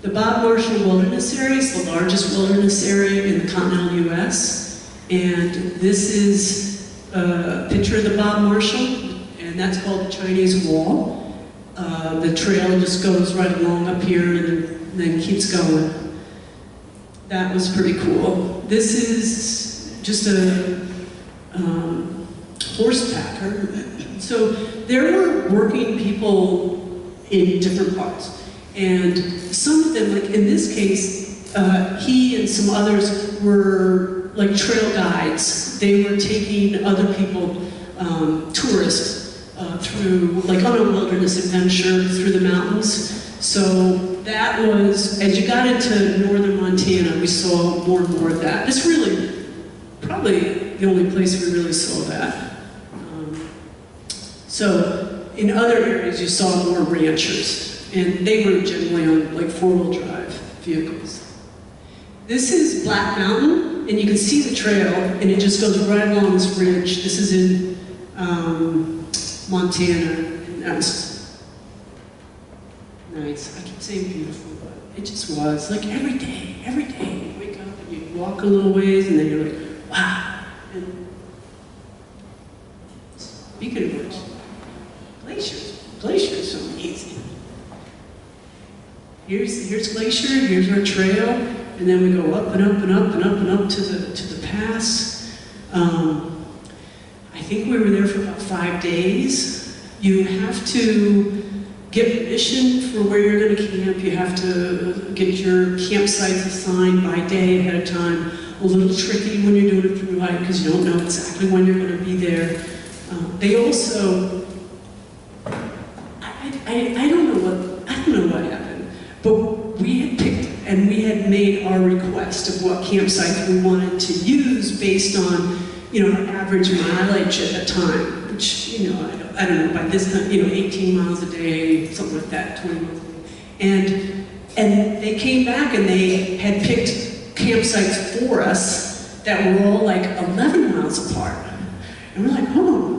The Bob Marshall Wilderness Area is the largest wilderness area in the continental U.S., and this is a picture of the Bob Marshall, and that's called the Chinese Wall. The trail just goes right along up here and then keeps going. That was pretty cool. This is just a horse packer. So there were working people in different parts. And some of them, like in this case, he and some others were like trail guides. They were taking other people, tourists, through, like on a wilderness adventure through the mountains. So that was, as you got into northern Montana, we saw more and more of that. It's really probably the only place we really saw that. So in other areas, you saw more ranchers, and they were generally on like four-wheel drive vehicles. This is Black Mountain, and you can see the trail, and it just goes right along this ridge. This is in Montana, and that was nice. I keep saying beautiful, but it just was. Like every day, you wake up and you walk a little ways, and then you're like, wow. And speaking of which, Glacier is so amazing. Here's Glacier, here's our trail, and then we go up and up and up and up and up to the pass. I think we were there for about 5 days. You have to get permission for where you're going to camp. You have to get your campsites assigned by day ahead of time. A little tricky when you're doing a through hike because you don't know exactly when you're going to be there. They also, I don't know what happened, but we had picked and we had made our request of what campsites we wanted to use based on, our average mileage at the time, which, I don't know, by this time, 18 miles a day, something like that, 20 miles a day. And they came back and they had picked campsites for us that were all like 11 miles apart. And we're like, oh.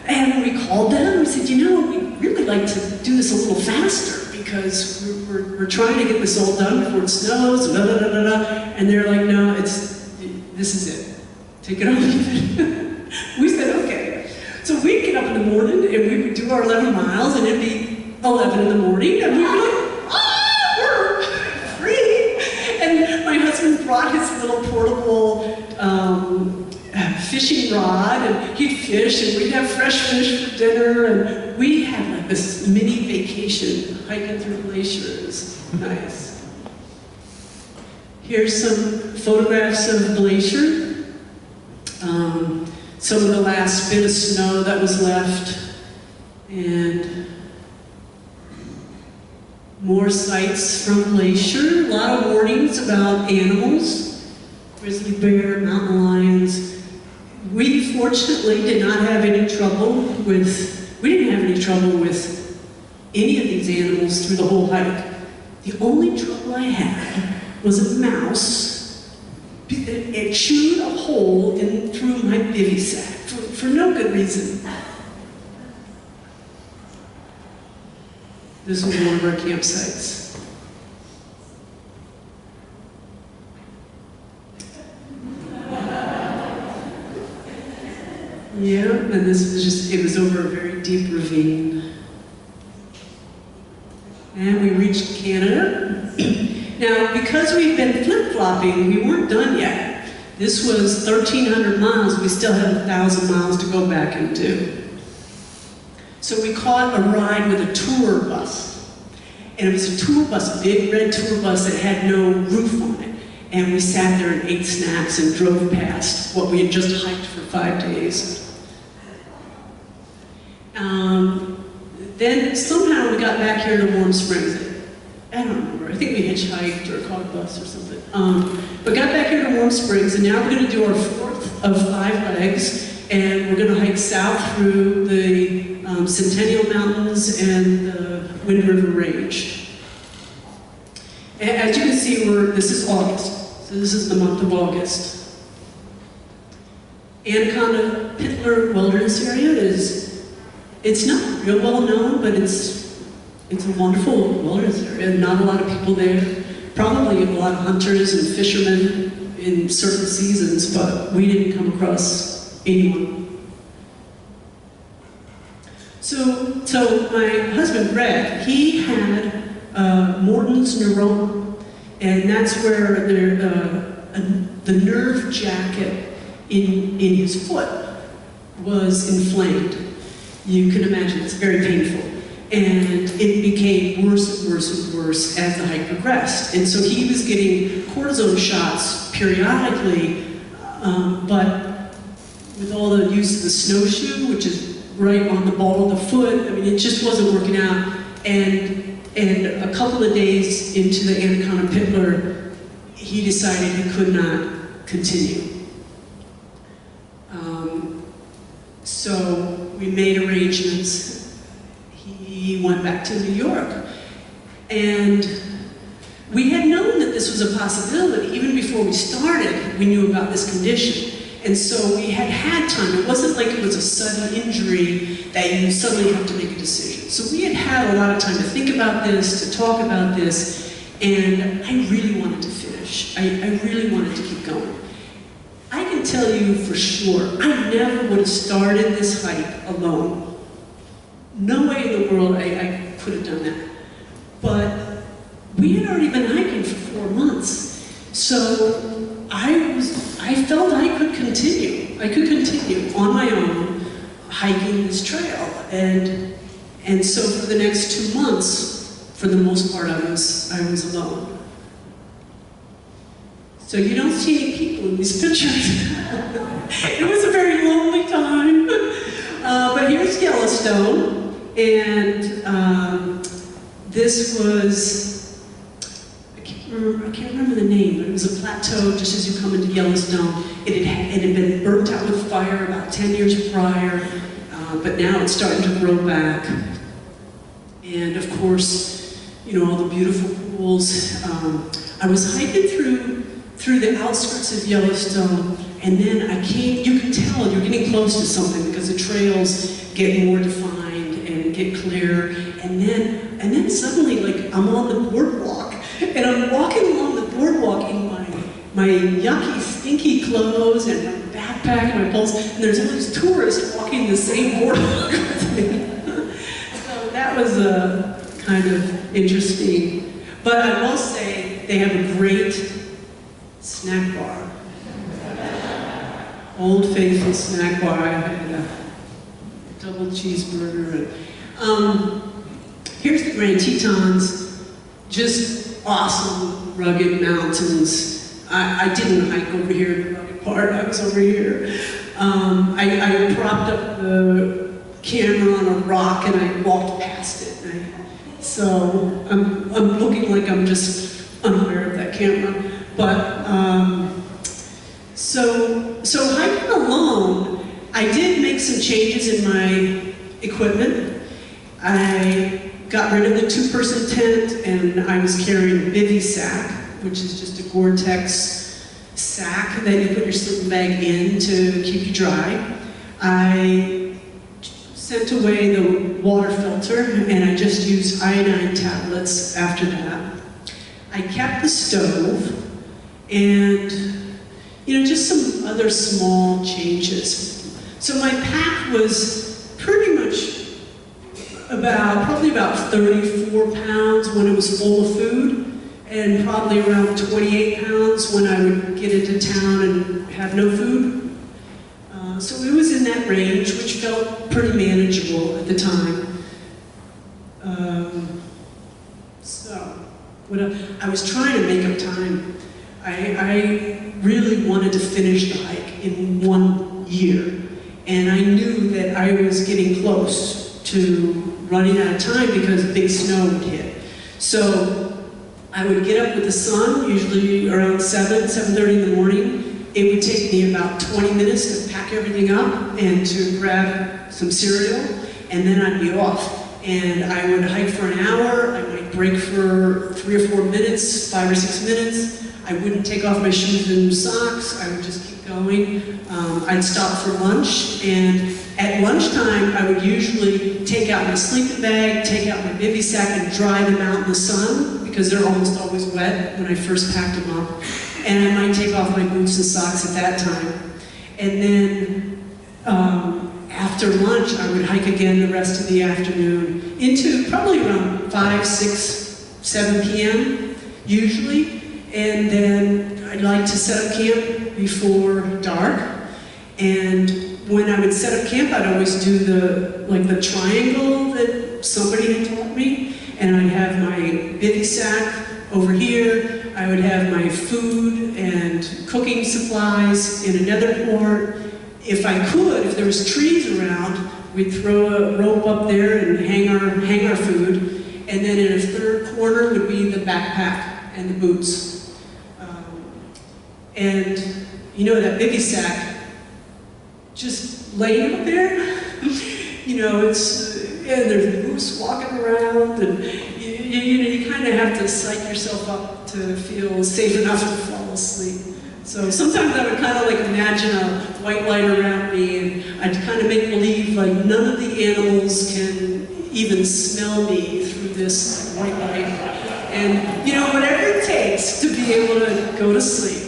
And we called them and we said, we'd really like to do this a little faster because we're trying to get this all done before it snows, blah, blah, blah, blah, blah. And they're like, no, this is it. Take it or leave it. We said, okay. So we'd get up in the morning and we would do our 11 miles and it'd be 11 in the morning and we'd be like, we're free. And my husband brought his little portable fishing rod and he'd fish and we'd have fresh fish for dinner and we had like this mini vacation hiking through Glacier. It was nice. Here's some photographs of Glacier. Some of the last bit of snow that was left, and more sights from Glacier. A lot of warnings about animals, grizzly bear, mountain lions. We fortunately did not have any trouble with, any of these animals through the whole hike. The only trouble I had was a mouse. It chewed a hole in through my bivy sack for no good reason. This was one of our campsites. Yeah, and this was it was over a very deep ravine. And we reached Canada. Now, because we've been flip-flopping, we weren't done yet. This was 1,300 miles. We still had 1,000 miles to go back and do. So we caught a ride with a tour bus. And it was a tour bus, a big red tour bus that had no roof on it. And we sat there and ate snacks and drove past what we had just hiked for 5 days. Then somehow we got back here to Warm Springs. I don't remember. I think we hitchhiked or caught a bus or something. But got back here to Warm Springs, and now we're going to do our 4th of 5 legs, and we're going to hike south through the Centennial Mountains and the Wind River Range. And as you can see, this is August, so this is the month of August. Anaconda Pintlar Wilderness Area it's not real well known, but it's a wonderful wilderness area. Not a lot of people there. Probably a lot of hunters and fishermen in certain seasons, but we didn't come across anyone. So my husband, Greg, he had Morton's neuroma, and that's where the nerve jacket in his foot was inflamed. You can imagine it's very painful. And it became worse and worse and worse as the hike progressed. And so he was getting cortisone shots periodically, but with all the use of the snowshoe, which is right on the ball of the foot, I mean, it just wasn't working out. And a couple of days into the Anaconda Pintlar, he decided he could not continue. So we made arrangements. He went back to New York. And we had known that this was a possibility. Even before we started, we knew about this condition. And so we had had time. It wasn't like it was a sudden injury that you suddenly have to make a decision. So we had had a lot of time to think about this, to talk about this, and I really wanted to finish. I really wanted to keep going. I can tell you for sure, I never would have started this hike alone. No way in the world I could have done that. But we had already been hiking for 4 months. So I felt I could continue. I could continue on my own hiking this trail. And so for the next 2 months, for the most part, I was alone. So you don't see any people in these pictures. It was a very lonely time. But here's Yellowstone, and this was, I can't remember the name, but it was a plateau just as you come into Yellowstone. It had been burnt out with fire about 10 years prior, but now it's starting to grow back. And of course, you know, all the beautiful pools. I was hiking through the outskirts of Yellowstone, and then you can tell you're getting close to something because the trails get more defined and get clearer, and then suddenly, like, I'm on the boardwalk, and I'm walking along the boardwalk in my yucky, stinky clothes and my backpack and my poles, and there's all these tourists walking the same boardwalk with me. So that was kind of interesting. But I will say they have a great snack bar. Old Faithful snack bar. I had a double cheeseburger. Here's the Grand Tetons. Just awesome, rugged mountains. I didn't hike over here in the rugged part. I was over here. I propped up the camera on a rock and I walked past it. So I'm looking like I'm just unaware of that camera. But so hiking alone, I did make some changes in my equipment. I got rid of the 2-person tent, and I was carrying a bivy sack, which is just a Gore-Tex sack that you put your sleeping bag in to keep you dry. I sent away the water filter, and I just used iodine tablets after that. I kept the stove, and just some other small changes. So my pack was pretty much probably about 34 pounds when it was full of food, and probably around 28 pounds when I would get into town and have no food. So it was in that range, which felt pretty manageable at the time. I was trying to make up time. I really wanted to finish the hike in 1 year, and I knew that I was getting close to running out of time because big snow would hit. So I would get up with the sun, usually around 7:30 in the morning. It would take me about 20 minutes to pack everything up and to grab some cereal, and then I'd be off. And I would hike for an hour. I might break for 3 or 4 minutes, 5 or 6 minutes. I wouldn't take off my shoes and socks. I would just keep going. I'd stop for lunch, and at lunchtime, I would usually take out my sleeping bag, take out my bivy sack, and dry them out in the sun, because they're almost always wet when I first packed them up. And I might take off my boots and socks at that time. And then after lunch, I would hike again the rest of the afternoon into probably around 5, 6, 7 p.m. usually. And then I'd like to set up camp before dark. And when I would set up camp, I'd always do the triangle that somebody had taught me. And I'd have my bivy sack over here. I would have my food and cooking supplies in another port. If I could, if there was trees around, we'd throw a rope up there and hang our food. And then in a third corner would be the backpack and the boots. And that bivy sack, just laying up there, and there's moose walking around, and you kind of have to psych yourself up to feel safe enough to fall asleep. So sometimes I would kind of like imagine a white light around me, and I'd kind of make believe like none of the animals can even smell me through this white light. And, you know, whatever it takes to be able to go to sleep.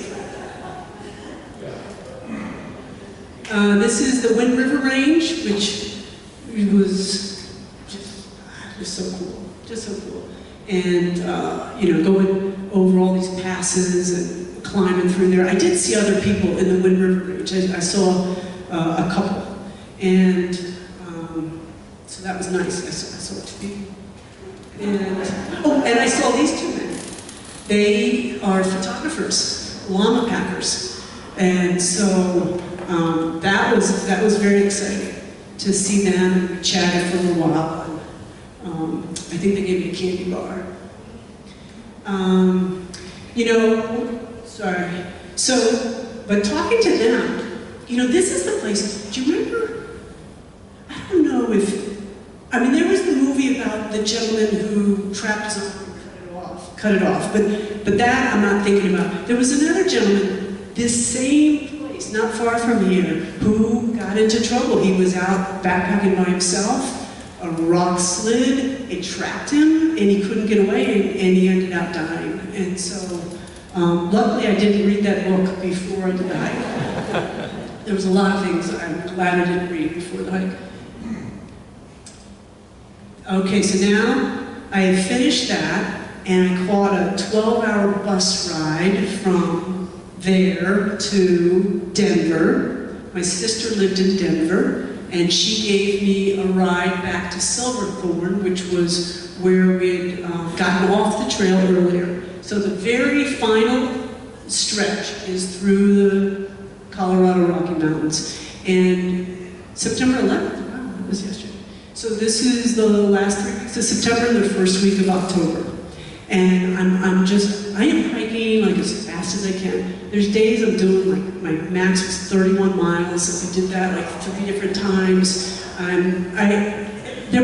This is the Wind River Range, which was just so cool, just so cool. And, you know, going over all these passes and climbing through there. I did see other people in the Wind River Range. I saw a couple. And so that was nice. I saw two people. And I saw these two men. They are photographers, llama packers. And so that was very exciting to see them. We chatted for a little while. And, I think they gave me a candy bar. You know, sorry. So, but talking to them, you know, this is the place. Do you remember? I don't know if, I mean, there was the movie about the gentleman who trapped his arm and cut it off. But that I'm not thinking about. There was another gentleman, this same place, not far from here, who got into trouble. He was out backpacking by himself. A rock slid, it trapped him, and he couldn't get away, and he ended up dying. And so, luckily I didn't read that book before I did the hike. There was a lot of things I'm glad I didn't read before the hike. Okay, so now I have finished that, and I caught a 12-hour bus ride from there to Denver. My sister lived in Denver, and she gave me a ride back to Silverthorne, which was where we had gotten off the trail earlier. So the very final stretch is through the Colorado Rocky Mountains. And September 11th, wow, that was yesterday. So this is the last 3 weeks of September and the first week of October. And I am hiking like as fast as I can. There's days I'm doing like, my max was 31 miles. I did that like 3 different times. There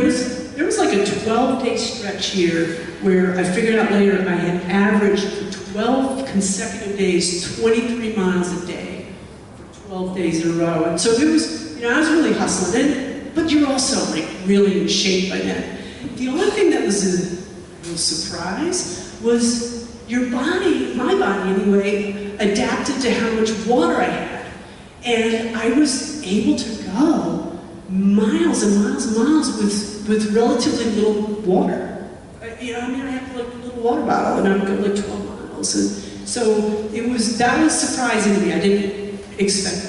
was like a 12-day stretch here where I figured out later I had averaged for 12 consecutive days, 23 miles a day for 12 days in a row. And so it was, you know, I was really hustling. But you're also like really in shape by then. The only thing that was a real surprise was your body, my body anyway, adapted to how much water I had. And I was able to go miles and miles and miles with relatively little water. You know, I mean, I had like a little water bottle and I would go like 12 miles. And so that was surprising to me. I didn't expect that.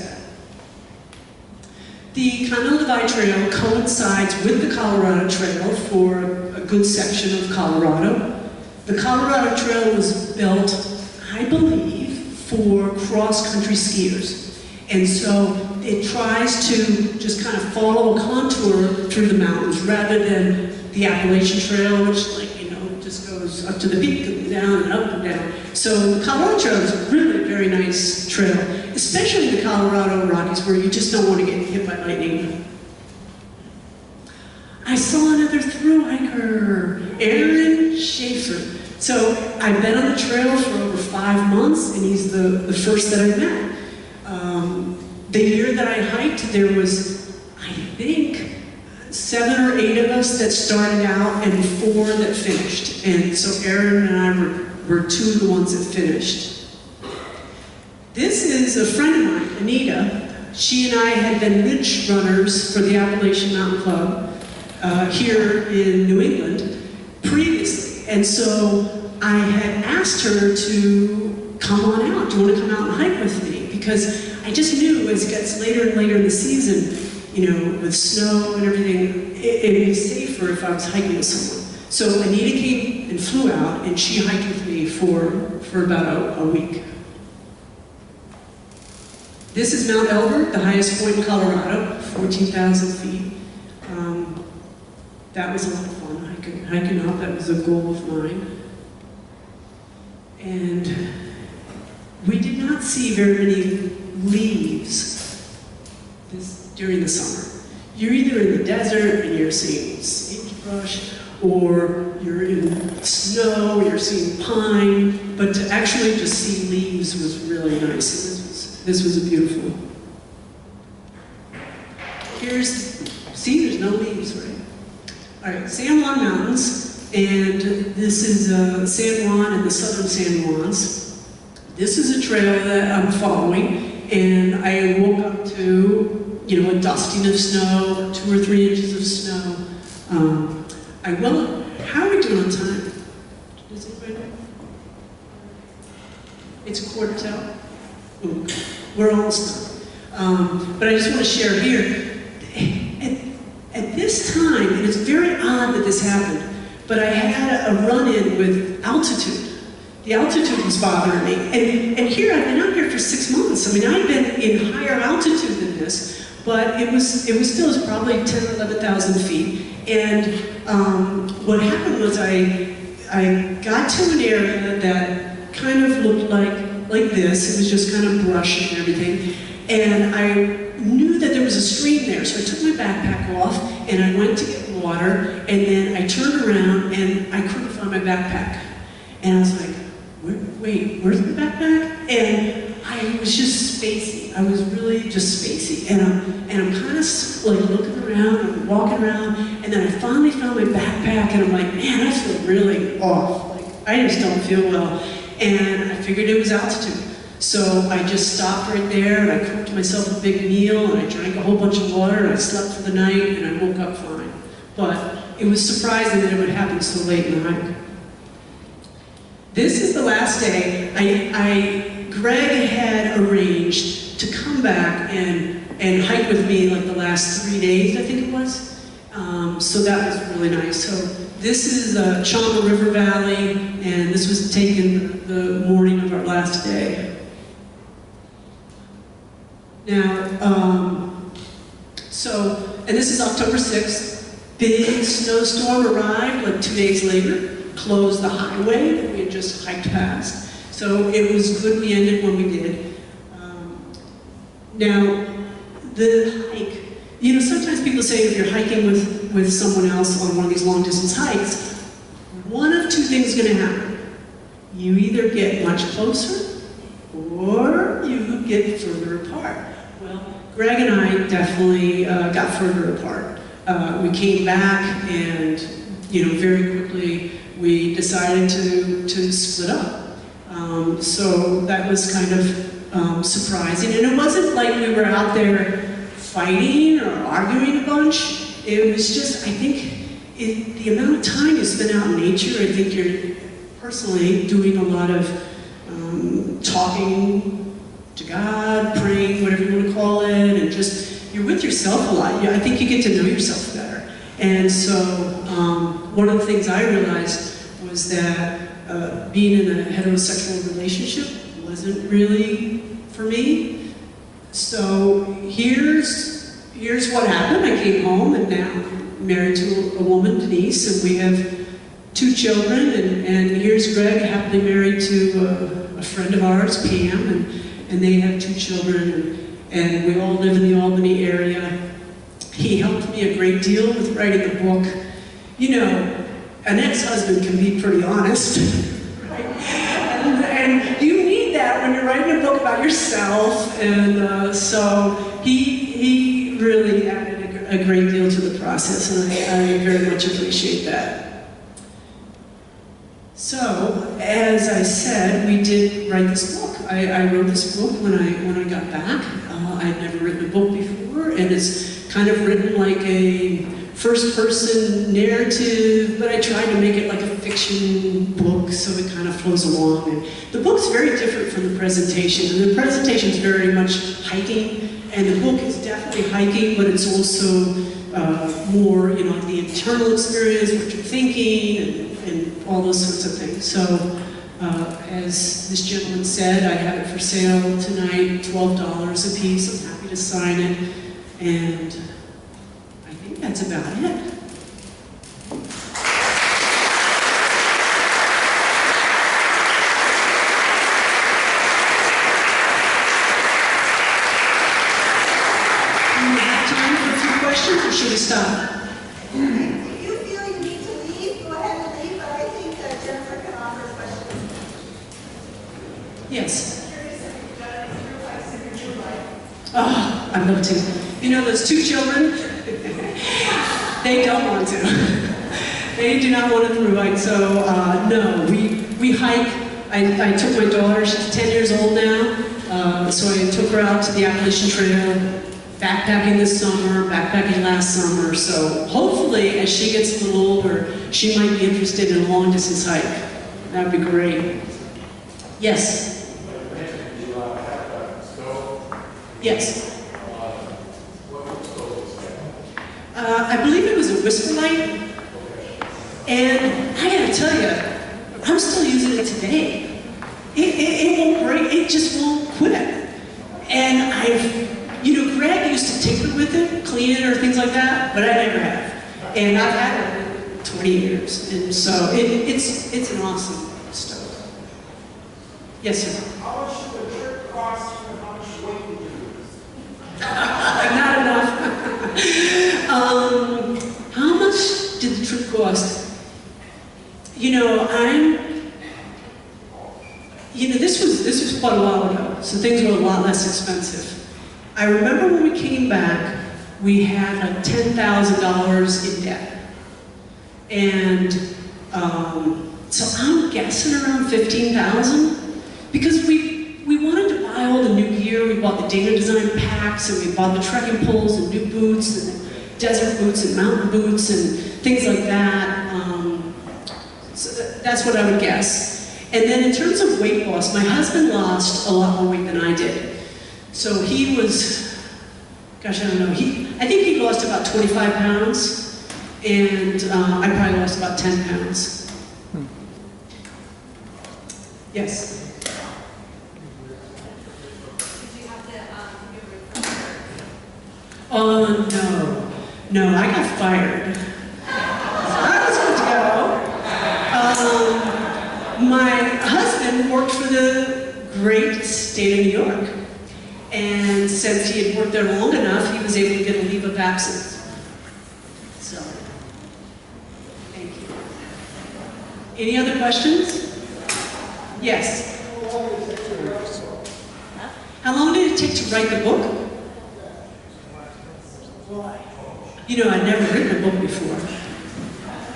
The Continental Divide Trail coincides with the Colorado Trail for a good section of Colorado. The Colorado Trail was built, I believe, for cross-country skiers. And so it tries to just kind of follow a contour through the mountains rather than the Appalachian Trail, which, like, you know, just goes up to the peak and down and up and down. So the Colorado Trail is a really very nice trail, especially in the Colorado Rockies where you just don't want to get hit by lightning. I saw another thru hiker, Aaron Schaefer. So I've been on the trail for over 5 months, and he's the first that I met. The year that I hiked, there was, I think, 7 or 8 of us that started out and 4 that finished. And so Aaron and I were 2 of the ones that finished. This is a friend of mine, Anita. She and I had been ridge runners for the Appalachian Mountain Club here in New England previously. And so I had asked her to come on out. Do you want to come out and hike with me? Because I just knew as it gets later and later in the season, you know, with snow and everything, it'd be safer if I was hiking with someone. So Anita came and flew out, and she hiked with me for about a week. This is Mount Elbert, the highest point in Colorado, 14,000 feet. That was a lot of fun, hiking up. That was a goal of mine. And we did not see very many leaves during the summer. You're either in the desert and you're seeing sagebrush, or you're in snow, you're seeing pine, but to actually just see leaves was really nice. This was a beautiful. See, there's no leaves, right? All right, San Juan Mountains, and this is San Juan and the southern San Juans. This is a trail that I'm following, and I woke up to, a dusting of snow, 2 or 3 inches of snow. How are we doing on time? Does anybody know? It's a quarter till. Ooh, we're almost done. But I just want to share here. At this time, and it's very odd that this happened, but I had a run-in with altitude. The altitude was bothering me. And here, I've been out here for 6 months. I mean, I've been in higher altitude than this, but it was still probably 10 or 11,000 feet. And what happened was I got to an area that kind of looked like this. It was just kind of brush and everything. And I knew that there was a stream there, so I took my backpack off and I went to get water, and then I turned around and I couldn't find my backpack. And I was like, wait, where's my backpack? And I was just spacey. I was really just spacey. And I'm kind of like looking around and walking around, and then I finally found my backpack, and I'm like, man, I feel really off. Like, I just don't feel well. And I figured it was altitude. So I just stopped right there, and I cooked myself a big meal, and I drank a whole bunch of water, and I slept for the night, and I woke up fine. But it was surprising that it would happen so late in the hike. This is the last day. Greg had arranged to come back and hike with me like the last 3 days, I think it was. So that was really nice. So this is Chama River Valley, and this was taken the morning of our last day. Now, and this is October 6th. Big snowstorm arrived like 2 days later, closed the highway that we had just hiked past. So it was good we ended when we did. Now, the hike, sometimes people say if you're hiking with someone else on one of these long distance hikes, one of 2 things is going to happen. You either get much closer or you get further apart. Well, Greg and I definitely got further apart. We came back and, very quickly we decided to split up. So that was kind of surprising. And it wasn't like we were out there fighting or arguing a bunch. It was just, I think, the amount of time you spend out in nature, I think you're personally doing a lot of talking to God, praying, whatever you want to call it, and just, you're with yourself a lot. I think you get to know yourself better. And so one of the things I realized was that being in a heterosexual relationship wasn't really for me. So here's what happened. I came home, and now I'm married to a woman, Denise, and we have 2 children, and here's Greg, happily married to a friend of ours, Pam, and they have 2 children, and we all live in the Albany area. He helped me a great deal with writing the book. An ex-husband can be pretty honest, right? And you need that when you're writing a book about yourself, and so he really added a great deal to the process, and I very much appreciate that. So, as I said, we did write this book. I wrote this book when I got back. I'd never written a book before, and it's kind of written like a first-person narrative, but I tried to make it like a fiction book, so it kind of flows along. And the book's very different from the presentation, and the presentation is very much hiking, and the book is definitely hiking, but it's also more, the internal experience, what you're thinking, and all those sorts of things. So, as this gentleman said, I have it for sale tonight, $12 a piece. I'm happy to sign it, and I think that's about it. Do we have time for a few questions, or should we stop? If you feel you need to leave, Yes. Oh, I'd love to. You know those two children? They don't want to. They do not want to through hike, so no, we hike. I took my daughter, she's 10 years old now, so I took her out to the Appalachian Trail, backpacking this summer, backpacking last summer, so hopefully as she gets a little older, she might be interested in a long distance hike. That would be great. Yes? Yes. I believe it was a whisper light, and I gotta tell you, I'm still using it today. It won't break, it just won't quit. And Greg used to tinker with it, clean it or things like that, but I never have. And I've had it 20 years, and so it's an awesome stove. Yes, sir? How much should the trip cost and how much weight would you lose? Not enough. How much did the trip cost? This was quite a while ago, so things were a lot less expensive. I remember when we came back, we had like $10,000 in debt. And so I'm guessing around $15,000, because we wanted to buy all the new gear. We bought the Dana Design packs, and we bought the trekking poles and new boots and desert boots and mountain boots and things like that. So that's what I would guess. And then in terms of weight loss, my husband lost a lot more weight than I did. So he was, gosh, I don't know, I think he lost about 25 pounds, and I probably lost about 10 pounds. Yes? Oh, no, I got fired. I was good to go. My husband worked for the great state of New York, and since he had worked there long enough, he was able to get a leave of absence. So, thank you. Any other questions? Yes? How long did it take to write the book? I'd never written a book before.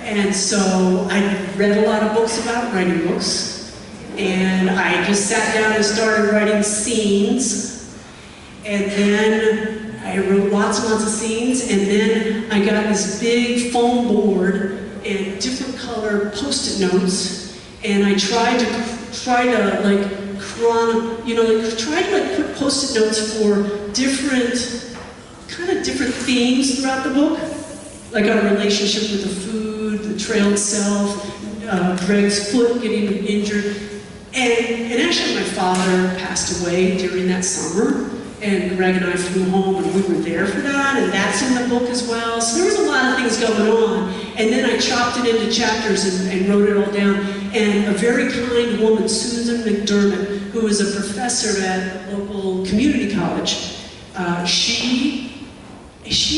And so I read a lot of books about writing books. And I just sat down and started writing scenes. And then I wrote lots and lots of scenes. And then I got this big foam board and different color Post-it notes. And I tried to put Post-it notes for different themes throughout the book, like our relationship with the food, the trail itself, Greg's foot getting injured, and actually my father passed away during that summer, and Greg and I flew home, and we were there for that, and that's in the book as well. So there was a lot of things going on, and then I chopped it into chapters and wrote it all down. And a very kind woman, Susan McDermott, who was a professor at a local community college, she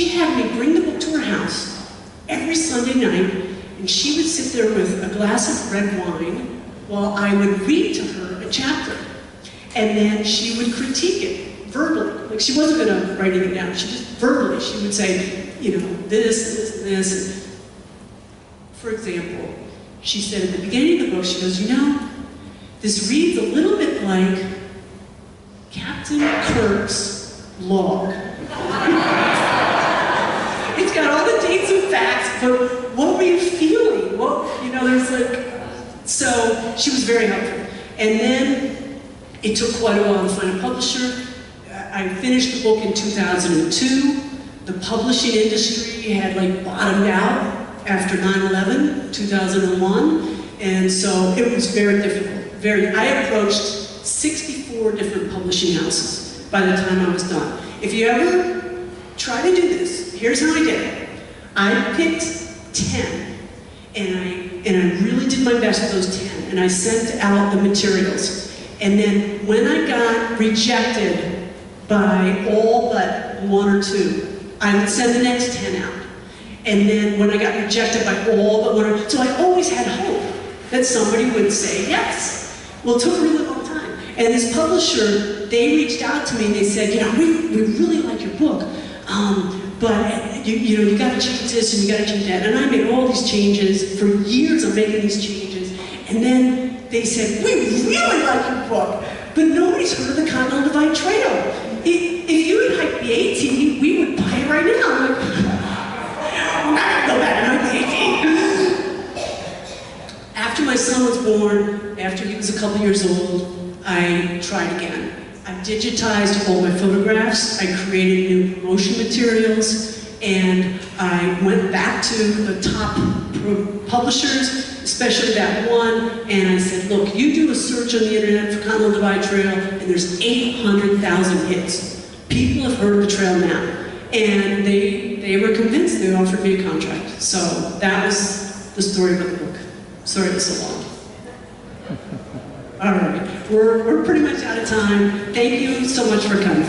had me bring the book to her house every Sunday night, and she would sit there with a glass of red wine while I would read to her a chapter. And then she would critique it verbally. Like, she wasn't going to write anything down. She just verbally, she would say, this. For example, she said at the beginning of the book, she goes, this reads a little bit like Captain Kirk's log. It's got all the dates and facts, but what were you feeling? So she was very helpful. And then it took quite a while to find a publisher. I finished the book in 2002. The publishing industry had bottomed out after 9/11, 2001. And so it was very difficult. I approached 64 different publishing houses by the time I was done. If you ever try to do this, here's how I did it. I picked 10, and I really did my best with those 10, and I sent out the materials. And then when I got rejected by all but 1 or 2, I would send the next 10 out. And then when I got rejected by all but 1 or 2, so I always had hope that somebody would say yes. Well, it took a really long time. And this publisher, they reached out to me and they said, you know, we really like your book, but you got to change this and you got to change that. And I made all these changes. For years I'm making these changes. And then they said, we really like your book, but nobody's heard of the Continental Divide Trail. If you had hiked the AT, we would buy it right now. I'm like, I'm not going to go back and hike the AT. After my son was born, after he was a couple years old, I tried again. I digitized all my photographs, I created new promotion materials, and I went back to the top publishers, especially that one, and I said, look, you do a search on the internet for Continental Divide Trail, and there's 800,000 hits. People have heard of the trail now. And they were convinced. They offered me a contract. So that was the story of the book. Sorry it was so long. All right, we're pretty much out of time. Thank you so much for coming.